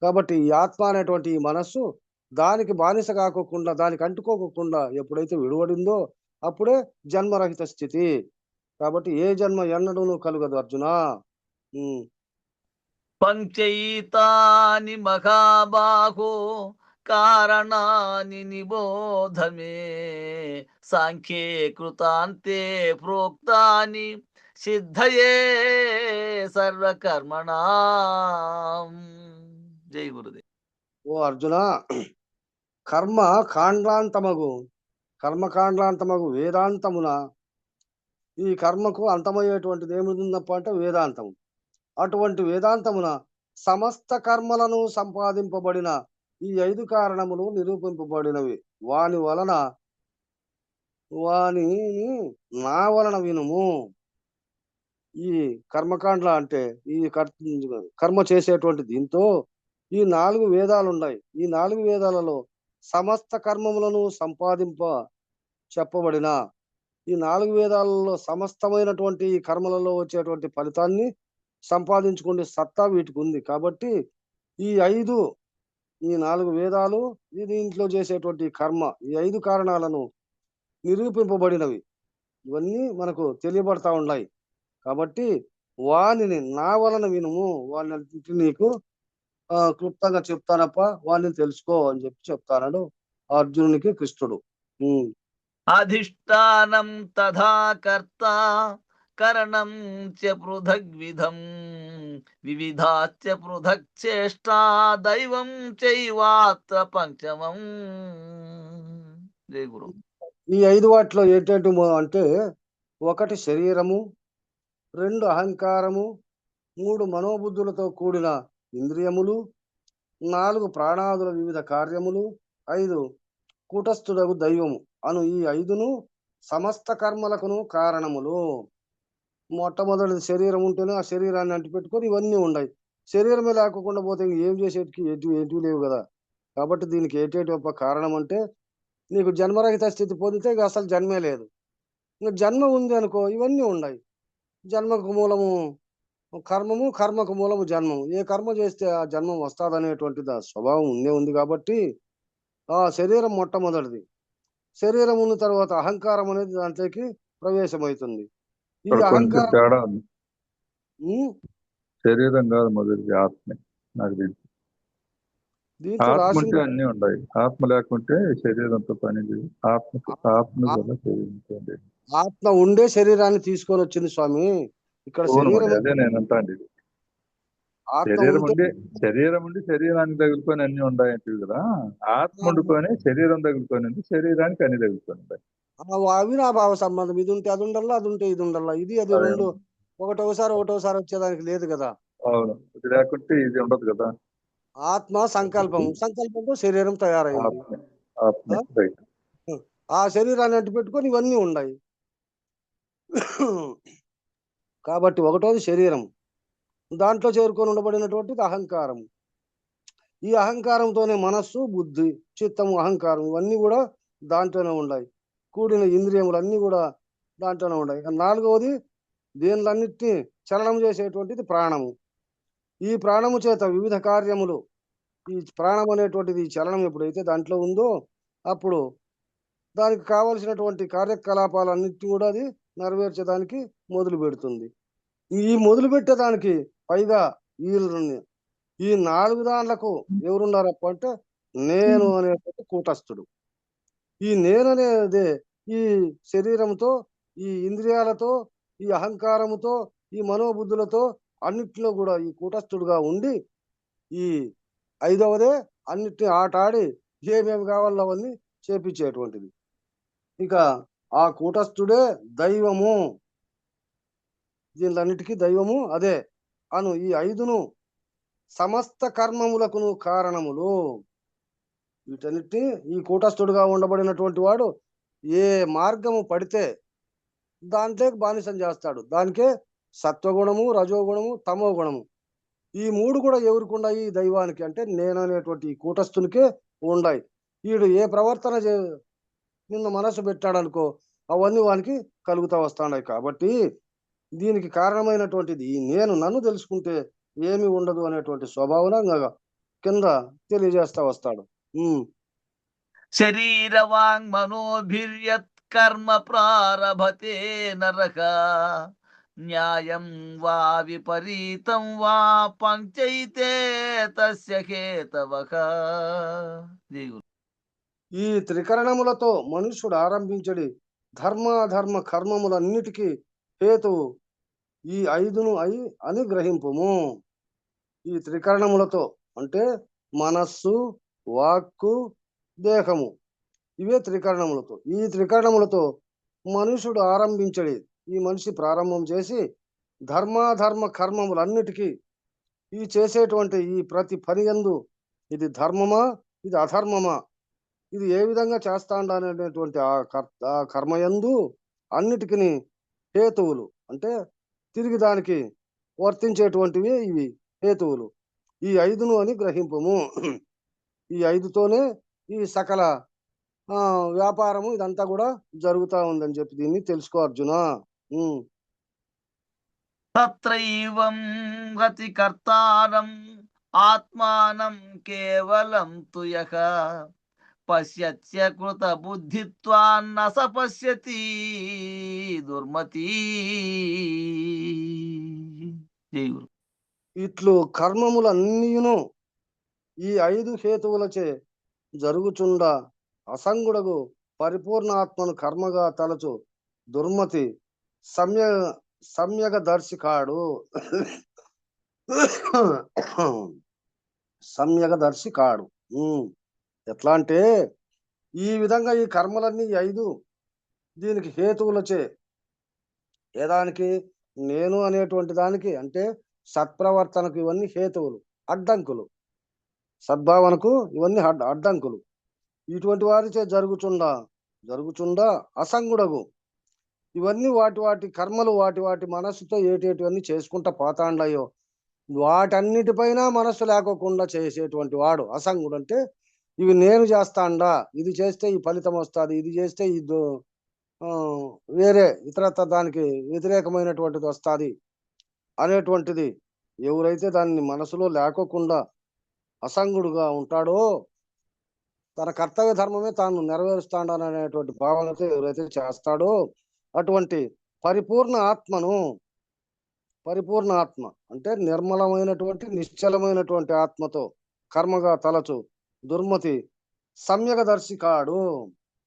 కాబట్టి ఈ ఆత్మ అనేటువంటి ఈ మనస్సు దానికి బానిస కాకోకుండా, దానికి అంటుకోకుండా ఎప్పుడైతే విడువడిందో అప్పుడే జన్మరహిత స్థితి. కాబట్టి ఏ జన్మ ఎన్నడూను కలుగదు అర్జున. పంచైతాని మహాబాహో కారణాని నిబోధమే సాంఖ్యే కృతాంతే ప్రోక్తాని సిద్ధయే సర్వకర్మణాం. జై గురుదేవ్. ఓ అర్జున, కర్మకాండాంతమగు వేదాంతమున ఈ కర్మకు అంతమయ్యేటువంటిది ఏమిటప్ప అంటే వేదాంతము. అటువంటి వేదాంతమున సమస్త కర్మలను సంపాదింపబడిన ఈ 5 కారణములు నిరూపింపబడినవి. వాని నా వలన వినుము. ఈ కర్మకాండ అంటే ఈ కర్మ చేసేటువంటి దీంతో ఈ 4 వేదాలు ఉన్నాయి. ఈ 4 వేదాలలో సమస్త కర్మములను సంపాదింప చెప్పబడిన ఈ 4 వేదాలలో సమస్తమైనటువంటి ఈ కర్మలలో వచ్చేటువంటి ఫలితాన్ని సంపాదించుకునే సత్తా వీటికి ఉంది. కాబట్టి ఈ 4 వేదాలు దీంట్లో చేసేటువంటి కర్మ ఈ 5 కారణాలను నిరూపింపబడినవి. ఇవన్నీ మనకు తెలియబడతా ఉన్నాయి. కాబట్టి వానిని నా వలన వినుము, వాని నీకు క్లుప్తంగా చెప్తానప్ప, వాడిని తెలుసుకో అని చెప్పి చెప్తానడు అర్జునునికి కృష్ణుడు. అధిష్టానం తథా కర్త కరణం చ పృథగ్విధం వివిధాచ పృథక్ చేష్టా దైవం చైవాత్ర పంచమం. జై గురు. ఈ 5 వాటిలో ఏంటంటే అంటే 1 శరీరము, 2 అహంకారము, 3 మనోబుద్ధులతో కూడిన ఇంద్రియములు, 4 ప్రాణాదుల వివిధ కార్యములు, 5 కూటస్థుడగు దైవము అను ఈ 5ను సమస్త కర్మలకును కారణములు. మొట్టమొదటి శరీరం ఉంటేనే ఆ శరీరాన్ని అంటిపెట్టుకొని ఇవన్నీ ఉన్నాయి. శరీరమే లేకుండా పోతే ఏం చేసేటికి ఏంటి లేవు కదా. కాబట్టి దీనికి ఏటేటి కారణం అంటే నీకు జన్మరహిత స్థితి పొందితే ఇక అసలు జన్మే లేదు. ఇంకా జన్మ ఉంది అనుకో ఇవన్నీ ఉన్నాయి. జన్మకు మూలము కర్మము, కర్మకు మూలము జన్మము. ఏ కర్మ చేస్తే ఆ జన్మం వస్తాదనేటువంటిది ఆ స్వభావం ఉంది కాబట్టి ఆ శరీరం మొట్టమొదటిది. శరీరం ఉన్న తర్వాత అహంకారం అనేది దాంట్లోకి ప్రవేశమవుతుంది. ఈ ఇక్కడ కొంచెం అహంకారం తేడా ఉంది. ఉమ్, శరీరం కాదు మొదటిది ఆత్మే. నాకు తెలిసి దీంట్లో ఆత్మ ఉంటే రాసింది అన్ని ఉన్నాయి. ఆత్మ లేకుంటే శరీరంతో పని లేదు. ఆత్మ వల్ల శరీరంతో ఉండేది. ఆత్మ ఉండే శరీరాన్ని తీసుకొని వచ్చింది స్వామి. ఇక్కడ అవును మరి శరీరం అదే నేను అంటాను. ఆత్మ శరీరం ఉంటే ఉండి శరీరానికి తగులుకొని అన్ని ఉన్నాయంటే కదా. ఆత్మ ఉండుకొని శరీరం తగులుకొని శరీరానికి అన్ని తగులుకొని ఉంటాయి. అవినాభావ సంబంధం. ఇది ఉంటే అది ఉండల్లా, అది ఉంటే ఇది ఉండల్లా. ఇది అది అదే. రెండు ఒకటోసారి వచ్చేదానికి లేదు కదా. అవును, ఇది లేకుంటే ఇది ఉండదు కదా. ఆత్మ సంకల్పంతో శరీరం తయారైంది. ఆత్మ రైట్. ఆ శరీరాన్ని అంటి పెట్టుకొని ఇవన్నీ ఉన్నాయి. కాబట్టి ఒకటోది శరీరం, దాంట్లో చేరుకొని ఉండబడినటువంటిది అహంకారం. ఈ అహంకారంతోనే మనస్సు, బుద్ధి, చిత్తము, అహంకారం ఇవన్నీ కూడా దాంట్లోనే ఉన్నాయి. కూడిన ఇంద్రియములు అన్నీ కూడా దాంట్లోనే ఉన్నాయి. నాలుగవది దీనిలన్నిటినీ చలనం చేసేటువంటిది ప్రాణము. ఈ ప్రాణము చేత వివిధ కార్యములు, ఈ ప్రాణం అనేటువంటిది చలనం ఎప్పుడైతే దాంట్లో ఉందో అప్పుడు దానికి కావలసినటువంటి కార్యకలాపాలన్నిటి కూడా అది నెరవేర్చడానికి మొదలు పెడుతుంది. ఈ మొదలు పెట్టేదానికి పైగా ఈ 4 దాంట్లకు ఎవరున్నారప్ప అంటే నేను అనేటువంటి కూటస్థుడు. ఈ నేను అనేదే ఈ శరీరంతో, ఈ ఇంద్రియాలతో, ఈ అహంకారముతో, ఈ మనోబుద్ధులతో అన్నిట్లో కూడా ఈ కూటస్థుడుగా ఉండి ఈ 5వదే అన్నిటిని ఆటాడి ఏమేమి కావాలో అవన్నీ చేపించేటువంటిది. ఇక ఆ కూటస్థుడే దైవము. దీనిలన్నిటికీ దైవము అదే అను ఈ 5ను సమస్త కర్మములకును కారణములు. వీటన్నిటిని ఈ కూటస్థుడుగా ఉండబడినటువంటి వాడు ఏ మార్గము పడితే దాంట్లోకి బానిసం చేస్తాడు. దానికే సత్వగుణము, రజోగుణము, తమో గుణము. ఈ 3 కూడా ఎవరికి ఉన్నాయి? ఈ దైవానికి అంటే నేను అనేటువంటి ఈ కూటస్థునికే ఉన్నాయి. వీడు ఏ ప్రవర్తన నిన్న మనసు పెట్టాడనుకో అవన్నీ వానికి కలుగుతా వస్తున్నాయి. కాబట్టి దీనికి కారణమైనటువంటిది ఈ నేను నన్ను తెలుసుకుంటే ఏమి ఉండదు అనేటువంటి స్వభావనంగా కింద తెలియజేస్తా వస్తాడు. శరీరవాంగ్ మనోభిర్యత్ కర్మ ప్రారభతే నరక న్యాయం వా విపరీతం వా పంచైతే తస్య హేతవః. ఈ త్రికరణములతో మనుష్యుడు ఆరంభించడి ధర్మాధర్మ కర్మములన్నిటికీ హేతువు ఈ 5ను అని గ్రహింపుము. ఈ త్రికరణములతో అంటే మనస్సు, వాక్కు, దేహము, ఇవే త్రికరణములతో. ఈ త్రికరణములతో మనుషుడు ఆరంభించడి, ఈ మనిషి ప్రారంభం చేసి ధర్మాధర్మ కర్మములన్నిటికీ ఈ చేసేటువంటి ఈ ప్రతి పని యందు ఇది ధర్మమా, ఇది అధర్మమా, ఇది ఏ విధంగా చేస్తాండనేటువంటి ఆ కర్మయందు అన్నిటికీ హేతువులు అంటే తిరిగి దానికి వర్తించేటువంటివి ఇవి హేతువులు. ఈ 5ను అని గ్రహింపము. ఈ 5తోనే ఈ సకల వ్యాపారము ఇదంతా కూడా జరుగుతా ఉందని చెప్పి దీన్ని తెలుసుకో అర్జున. తత్రైవం గతి కర్తారం ఆత్మానం కేవలం తుయః పశ్యత్య కృత బుద్ధిత్వాన్న స పశ్యతి దుర్మతి. ఇట్లు కర్మములన్నీయును ఈ 5 హేతువులచే జరుగుచుండ అసంగుడగు పరిపూర్ణాత్మను కర్మగా తలచు దుర్మతి సమ్యగ దర్శి కాడు. సమ్యగ దర్శి కాడు. ఎట్లా అంటే ఈ విధంగా ఈ కర్మలన్నీ 5 దీనికి హేతువులచే ఏదానికి నేను అనేటువంటి దానికి అంటే సత్ప్రవర్తనకు ఇవన్నీ హేతువులు, అడ్డంకులు. సద్భావనకు ఇవన్నీ అడ్డంకులు. ఇటువంటి వారిచే జరుగుచుండా అసంగుడగు ఇవన్నీ వాటి కర్మలు వాటి మనస్సుతో ఏటేటివన్నీ చేసుకుంటా పోతాండాయో వాటన్నిటిపైన మనస్సు లేకోకుండా చేసేటువంటి వాడు అసంగుడు. అంటే ఇవి నేను చేస్తాండా, ఇది చేస్తే ఈ ఫలితం వస్తుంది, ఇది చేస్తే ఈ వేరే ఇతరత్ర దానికి వ్యతిరేకమైనటువంటిది వస్తుంది అనేటువంటిది ఎవరైతే దాన్ని మనసులో లేకోకుండా అసంగుడుగా ఉంటాడో తన కర్తవ్య ధర్మమే తాను నెరవేరుస్తాడనేటువంటి భావనతో ఎవరైతే చేస్తాడో అటువంటి పరిపూర్ణ ఆత్మ అంటే నిర్మలమైనటువంటి నిశ్చలమైనటువంటి ఆత్మతో కర్మగా తలచు దుర్మతి సమ్యగదర్శి కాడు.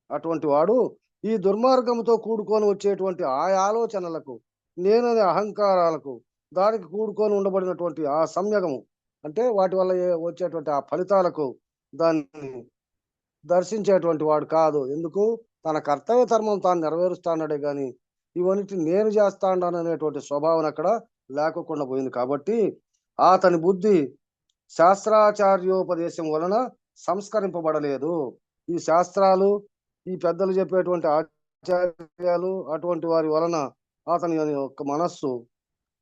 అటువంటి వాడు ఈ దుర్మార్గంతో కూడుకొని వచ్చేటువంటి ఆ ఆలోచనలకు, నేననే అహంకారాలకు, దానికి కూడుకొని ఉండబడినటువంటి ఆ సంయగము అంటే వాటి వల్ల వచ్చేటువంటి ఆ ఫలితాలకు దాన్ని దర్శించేటువంటి వాడు కాదు. ఎందుకు? తన కర్తవ్య ధర్మం తాను నెరవేరుస్తాడే గాని ఇవన్నిటి నేను చేస్తాననేటువంటి స్వభావం అక్కడ లేకుండా పోయింది. కాబట్టి అతని బుద్ధి శాస్త్రాచార్యోపదేశం వలన సంస్కరింపబడలేదు. ఈ శాస్త్రాలు, ఈ పెద్దలు చెప్పేటువంటి ఆచార్యాలు అటువంటి వారి వలన అతని యొక్క మనస్సు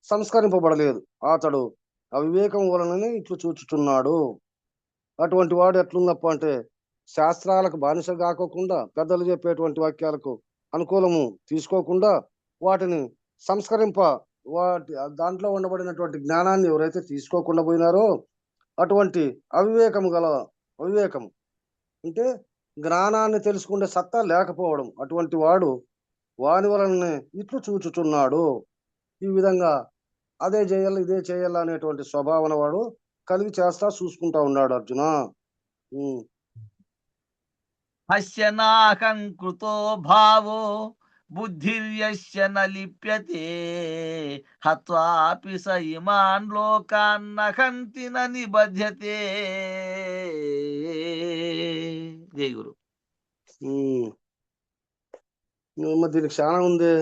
సంస్కరింపబడలేదు. అతడు అవివేకం వలననే ఇట్లు చూచుచున్నాడు. అటువంటి వాడు ఎట్లున్నప్ప అంటే శాస్త్రాలకు బానిస కాకోకుండా, పెద్దలు చెప్పేటువంటి వాక్యాలకు అనుకూలము తీసుకోకుండా వాటిని వాటి దాంట్లో ఉండబడినటువంటి జ్ఞానాన్ని ఎవరైతే తీసుకోకుండా పోయినారో అటువంటి అవివేకము అంటే జ్ఞానాన్ని తెలుసుకునే సత్తా లేకపోవడం, అటువంటి వాడు వాని వలనే ఇట్లు చూచుచున్నాడు. ఈ విధంగా అదే చేయాలి ఇదే చేయాలి అనేటువంటి స్వభావన వాడు కలిగి చేస్తా చూసుకుంటా ఉన్నాడు అర్జున. హస్య నాహం కృతో భావో బుద్ధిర్యస్య న లిప్యతే హత్వాపి స ఇమాన్ లోకాన్ నహంతి న నిబధ్యతే. జై గురు. దీనికి చాలా ఉంది.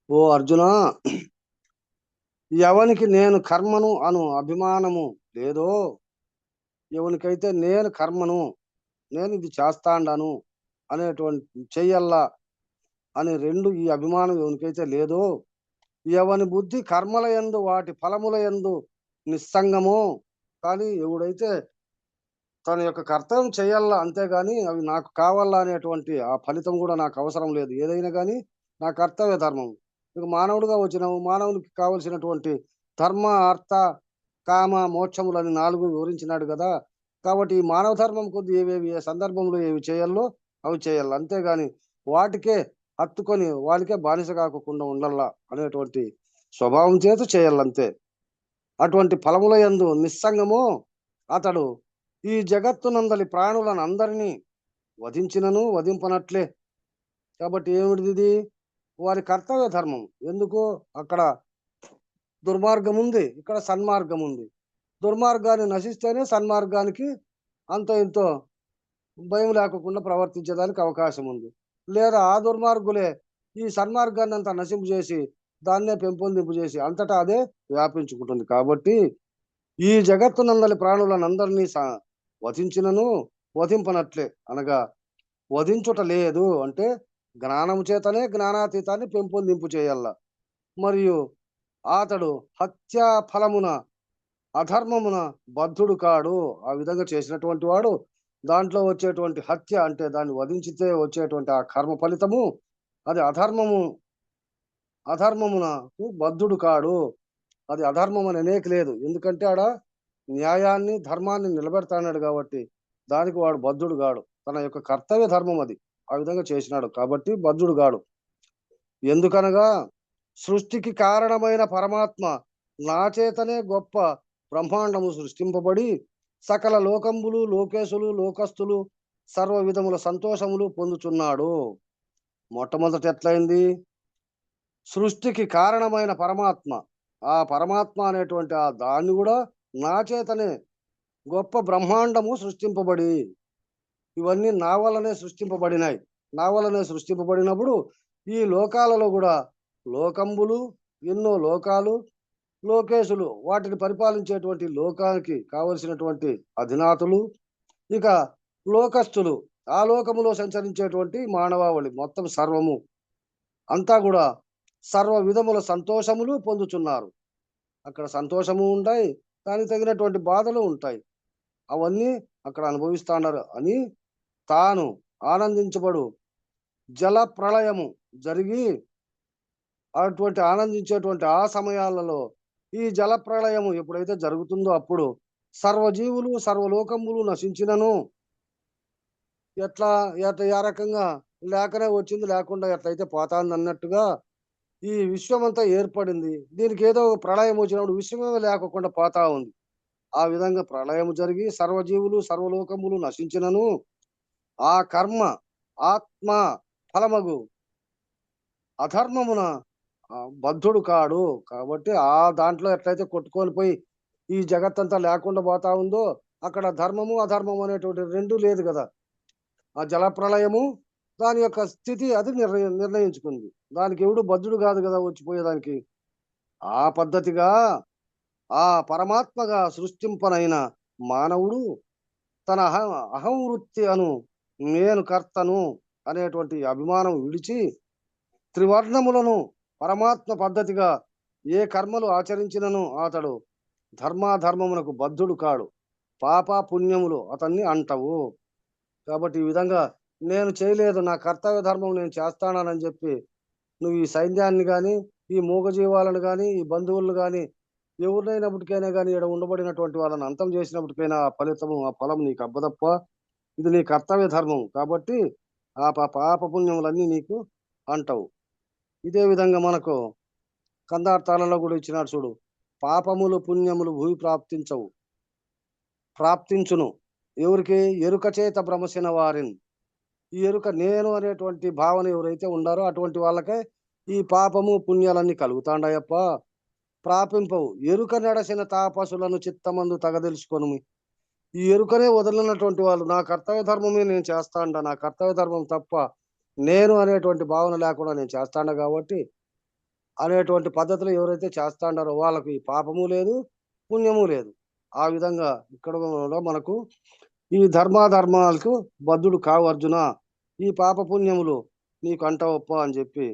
ఓ అర్జున, ఎవనికి నేను కర్మను అను అభిమానము లేదో, ఎవనికైతే నేను కర్మను, నేను ఇది చేస్తాండాను అనేటువంటి చెయ్యల్లా అనే రెండు ఈ అభిమానం ఎవనికైతే లేదో, ఎవని బుద్ధి కర్మల యందు వాటి ఫలముల యందు నిస్సంగము. కానీ ఎవడైతే తన యొక్క కర్తవ్యం చేయాలా, అంతేగాని అవి నాకు కావాలా అనేటువంటి ఆ ఫలితం కూడా నాకు అవసరం లేదు, ఏదైనా కానీ నా కర్తవ్య ధర్మం. ఇక మానవుడిగా వచ్చినాము, మానవునికి కావలసినటువంటి ధర్మ అర్థ కామ మోక్షములని 4 వివరించినాడు కదా. కాబట్టి ఈ మానవ ధర్మం కొద్ది ఏవేవి ఏ సందర్భంలో ఏవి చేయాలో అవి చేయాలి, అంతేగాని వాటికే హత్తుకొని వాళ్ళకే బానిస కాకుండా ఉండాలా అనేటువంటి స్వభావం చేత చేయాలంతే. అటువంటి ఫలముల యందు నిస్సంగము అతడు ఈ జగత్తునందలి ప్రాణులను అందరినీ వధించినను వధింపనట్లే. కాబట్టి ఏమిటిది? ఇది వారి కర్తవ్య ధర్మం. ఎందుకు? అక్కడ దుర్మార్గం ఉంది, ఇక్కడ సన్మార్గం ఉంది. దుర్మార్గాన్ని నశిస్తేనే సన్మార్గానికి అంత ఎంతో భయం లేకుండా ప్రవర్తించేదానికి అవకాశం ఉంది. లేదా ఆ దుర్మార్గులే ఈ సన్మార్గాన్ని అంతా నశింపు చేసి దాన్నే పెంపొందింపు చేసి అంతటా అదే వ్యాపించుకుంటుంది. కాబట్టి ఈ జగత్తునందలి ప్రాణులను అందరినీ వధించినను వధింపనట్లే, అనగా వధించుట లేదు అంటే జ్ఞానము చేతనే జ్ఞానాతీతాన్ని పెంపొందింపు చేయాల. మరియు అతడు హత్యా ఫలమున అధర్మమున బద్ధుడు కాడు. ఆ విధంగా చేసినటువంటి వాడు దాంట్లో వచ్చేటువంటి హత్య అంటే దాన్ని వధించితే వచ్చేటువంటి ఆ కర్మ ఫలితము అది అధర్మమునకు బద్ధుడు కాడు. అది అధర్మం అని అనేక లేదు, ఎందుకంటే ఆడ న్యాయాన్ని ధర్మాన్ని నిలబెడతాడు కాబట్టి దానికి వాడు బద్ధుడు గాడు. తన యొక్క కర్తవ్య ధర్మం అది ఆ విధంగా చేసినాడు కాబట్టి బద్ధుడు గాడు. ఎందుకనగా సృష్టికి కారణమైన పరమాత్మ నా చేతనే గొప్ప బ్రహ్మాండము సృష్టింపబడి సకల లోకంబులు లోకేశులు లోకస్తులు సర్వ విధముల సంతోషములు పొందుచున్నాడు. మొట్టమొదట ఎట్లయింది? సృష్టికి కారణమైన పరమాత్మ, ఆ పరమాత్మ అనేటువంటి ఆ దాన్ని కూడా నా చేతనే గొప్ప బ్రహ్మాండము సృష్టింపబడి, ఇవన్నీ నా వల్లనే సృష్టింపబడినాయి. నా వల్లనే సృష్టింపబడినప్పుడు ఈ లోకాలలో కూడా లోకంబులు, ఎన్నో లోకాలు, లోకేశులు, వాటిని పరిపాలించేటువంటి లోకానికి కావలసినటువంటి అధినాథులు, ఇక లోకస్తులు, ఆ లోకములో సంచరించేటువంటి మానవావళి, మొత్తం సర్వము అంతా కూడా సర్వ విధముల సంతోషములు పొందుతున్నారు. అక్కడ సంతోషము ఉంటాయి, దానికి తగినటువంటి బాధలు ఉంటాయి. అవన్నీ అక్కడ అనుభవిస్తున్నారు అని తాను ఆనందించబడు జల ప్రళయము జరిగి అటువంటి ఆనందించేటువంటి ఆ సమయాలలో ఈ జల ప్రళయము ఎప్పుడైతే జరుగుతుందో అప్పుడు సర్వజీవులు సర్వలోకములు నశించినను ఎట్లా ఏ రకంగా లేకనే వచ్చింది, లేకుండా ఎట్లయితే పోతాంది అన్నట్టుగా ఈ విశ్వమంతా ఏర్పడింది. దీనికి ఏదో ఒక ప్రళయం వచ్చినప్పుడు విశ్వమే లేకుండా పోతా ఉంది. ఆ విధంగా ప్రళయము జరిగి సర్వజీవులు సర్వలోకములు నశించినను ఆ కర్మ ఆత్మ ఫలమగు అధర్మమున బద్ధుడు కాడు. కాబట్టి ఆ దాంట్లో ఎట్లయితే కొట్టుకొని పోయి ఈ జగత్తంతా లేకుండా పోతా ఉందో అక్కడ ధర్మము అధర్మము అనేటువంటి రెండు లేదు కదా. ఆ జల ప్రళయము దాని యొక్క స్థితి అది నిర్ణయించుకుంది. దానికి ఎవడు బద్ధుడు కాదు కదా వచ్చిపోయేదానికి. ఆ పద్ధతిగా ఆ పరమాత్మగా సృష్టింపనైన మానవుడు తన అహం వృత్తి అను నేను కర్తను అనేటువంటి అభిమానం విడిచి త్రివర్ణములను పరమాత్మ పద్ధతిగా ఏ కర్మలు ఆచరించినను అతడు ధర్మాధర్మమునకు బద్ధుడు కాడు. పాప పుణ్యములు అతన్ని అంటవు. కాబట్టి ఈ విధంగా నేను చేయలేదు, నా కర్తవ్య ధర్మం నేను చేస్తానని చెప్పి నువ్వు ఈ సైన్యాన్ని కానీ ఈ మూగజీవాలను కానీ ఈ బంధువులను కానీ ఎవరినైనప్పటికైనా కానీ ఇక్కడ ఉండబడినటువంటి వాళ్ళని అంతం చేసినప్పటికైనా ఆ ఫలితము ఆ ఫలం నీకు అబ్బదప్ప. ఇది నీ కర్తవ్య ధర్మం కాబట్టి ఆ పాప పుణ్యములన్నీ నీకు అంటవు. ఇదే విధంగా మనకు కందార్థాలలో కూడా ఇచ్చినాడు చూడు. పాపములు పుణ్యములు భూమి ప్రాప్తించును ఎవరికి ఎరుక చేత భ్రమసిన వారిని. ఈ ఎరుక నేను అనేటువంటి భావన ఎవరైతే ఉండారో అటువంటి వాళ్ళకే ఈ పాపము పుణ్యాలన్నీ కలుగుతాండాయప్ప. ప్రాపింపవు ఎరుక నడసిన తాపసులను చిత్తమందు తగదెలుసుకొను. ఈ ఎరుకనే వదిలినటువంటి వాళ్ళు నా కర్తవ్య ధర్మమే నేను చేస్తాండా, నా కర్తవ్య ధర్మం తప్ప నేను అనేటువంటి భావన లేకుండా నేను చేస్తాండా కాబట్టి అనేటువంటి పద్ధతులు ఎవరైతే చేస్తాండారో వాళ్ళకు ఈ పాపము లేదు పుణ్యము లేదు. ఆ విధంగా ఇక్కడ మనకు ఈ ధర్మాధర్మాలకు బద్ధుడు కావు అర్జున, ఈ పాప పుణ్యములు నీకు అంటవప్ప అని చెప్పి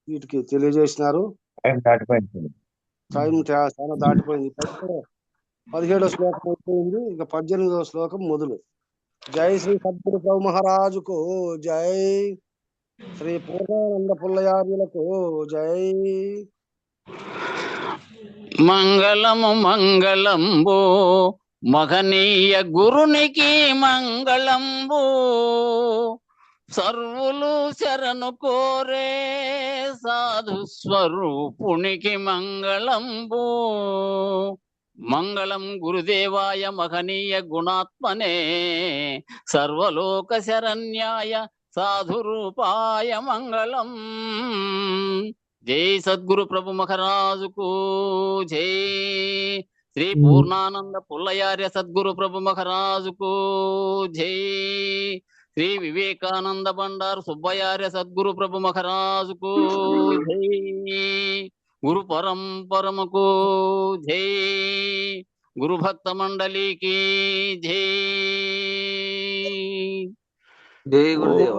వీటికి తెలియజేసినారు. టైం దాటిపోయింది. టైం చాలా దాటిపోయింది. 17వ శ్లోకం అయిపోయింది. ఇక 18వ శ్లోకం మొదలు. జై శ్రీ సద్గురు ప్రభు మహారాజుకు జై. శ్రీ పూర్ణానంద పుల్లయార్యులకు జై. మంగళము మంగళంబు మహనీయ గురునికి మంగళంబు సర్వులు శరణు కోరే సాధు స్వరూపునికి మంగళంబు. మంగళం గురుదేవాయ మహనీయ గుణాత్మనే సర్వలోక శరణ్యాయ సాధు రూపాయ మంగళం. జై సద్గురు ప్రభు మహారాజుకు జై. శ్రీ పూర్ణానంద పుల్లయార్య సద్గురు ప్రభు మహారాజుకు జై. శ్రీ వివేకానంద బండారు సుబ్బయార్య సద్గురు ప్రభు మహారాజుకు జై. గురు పరంపరముకు జై. గురు భక్త మండలికి జై. జై గురుదేవ.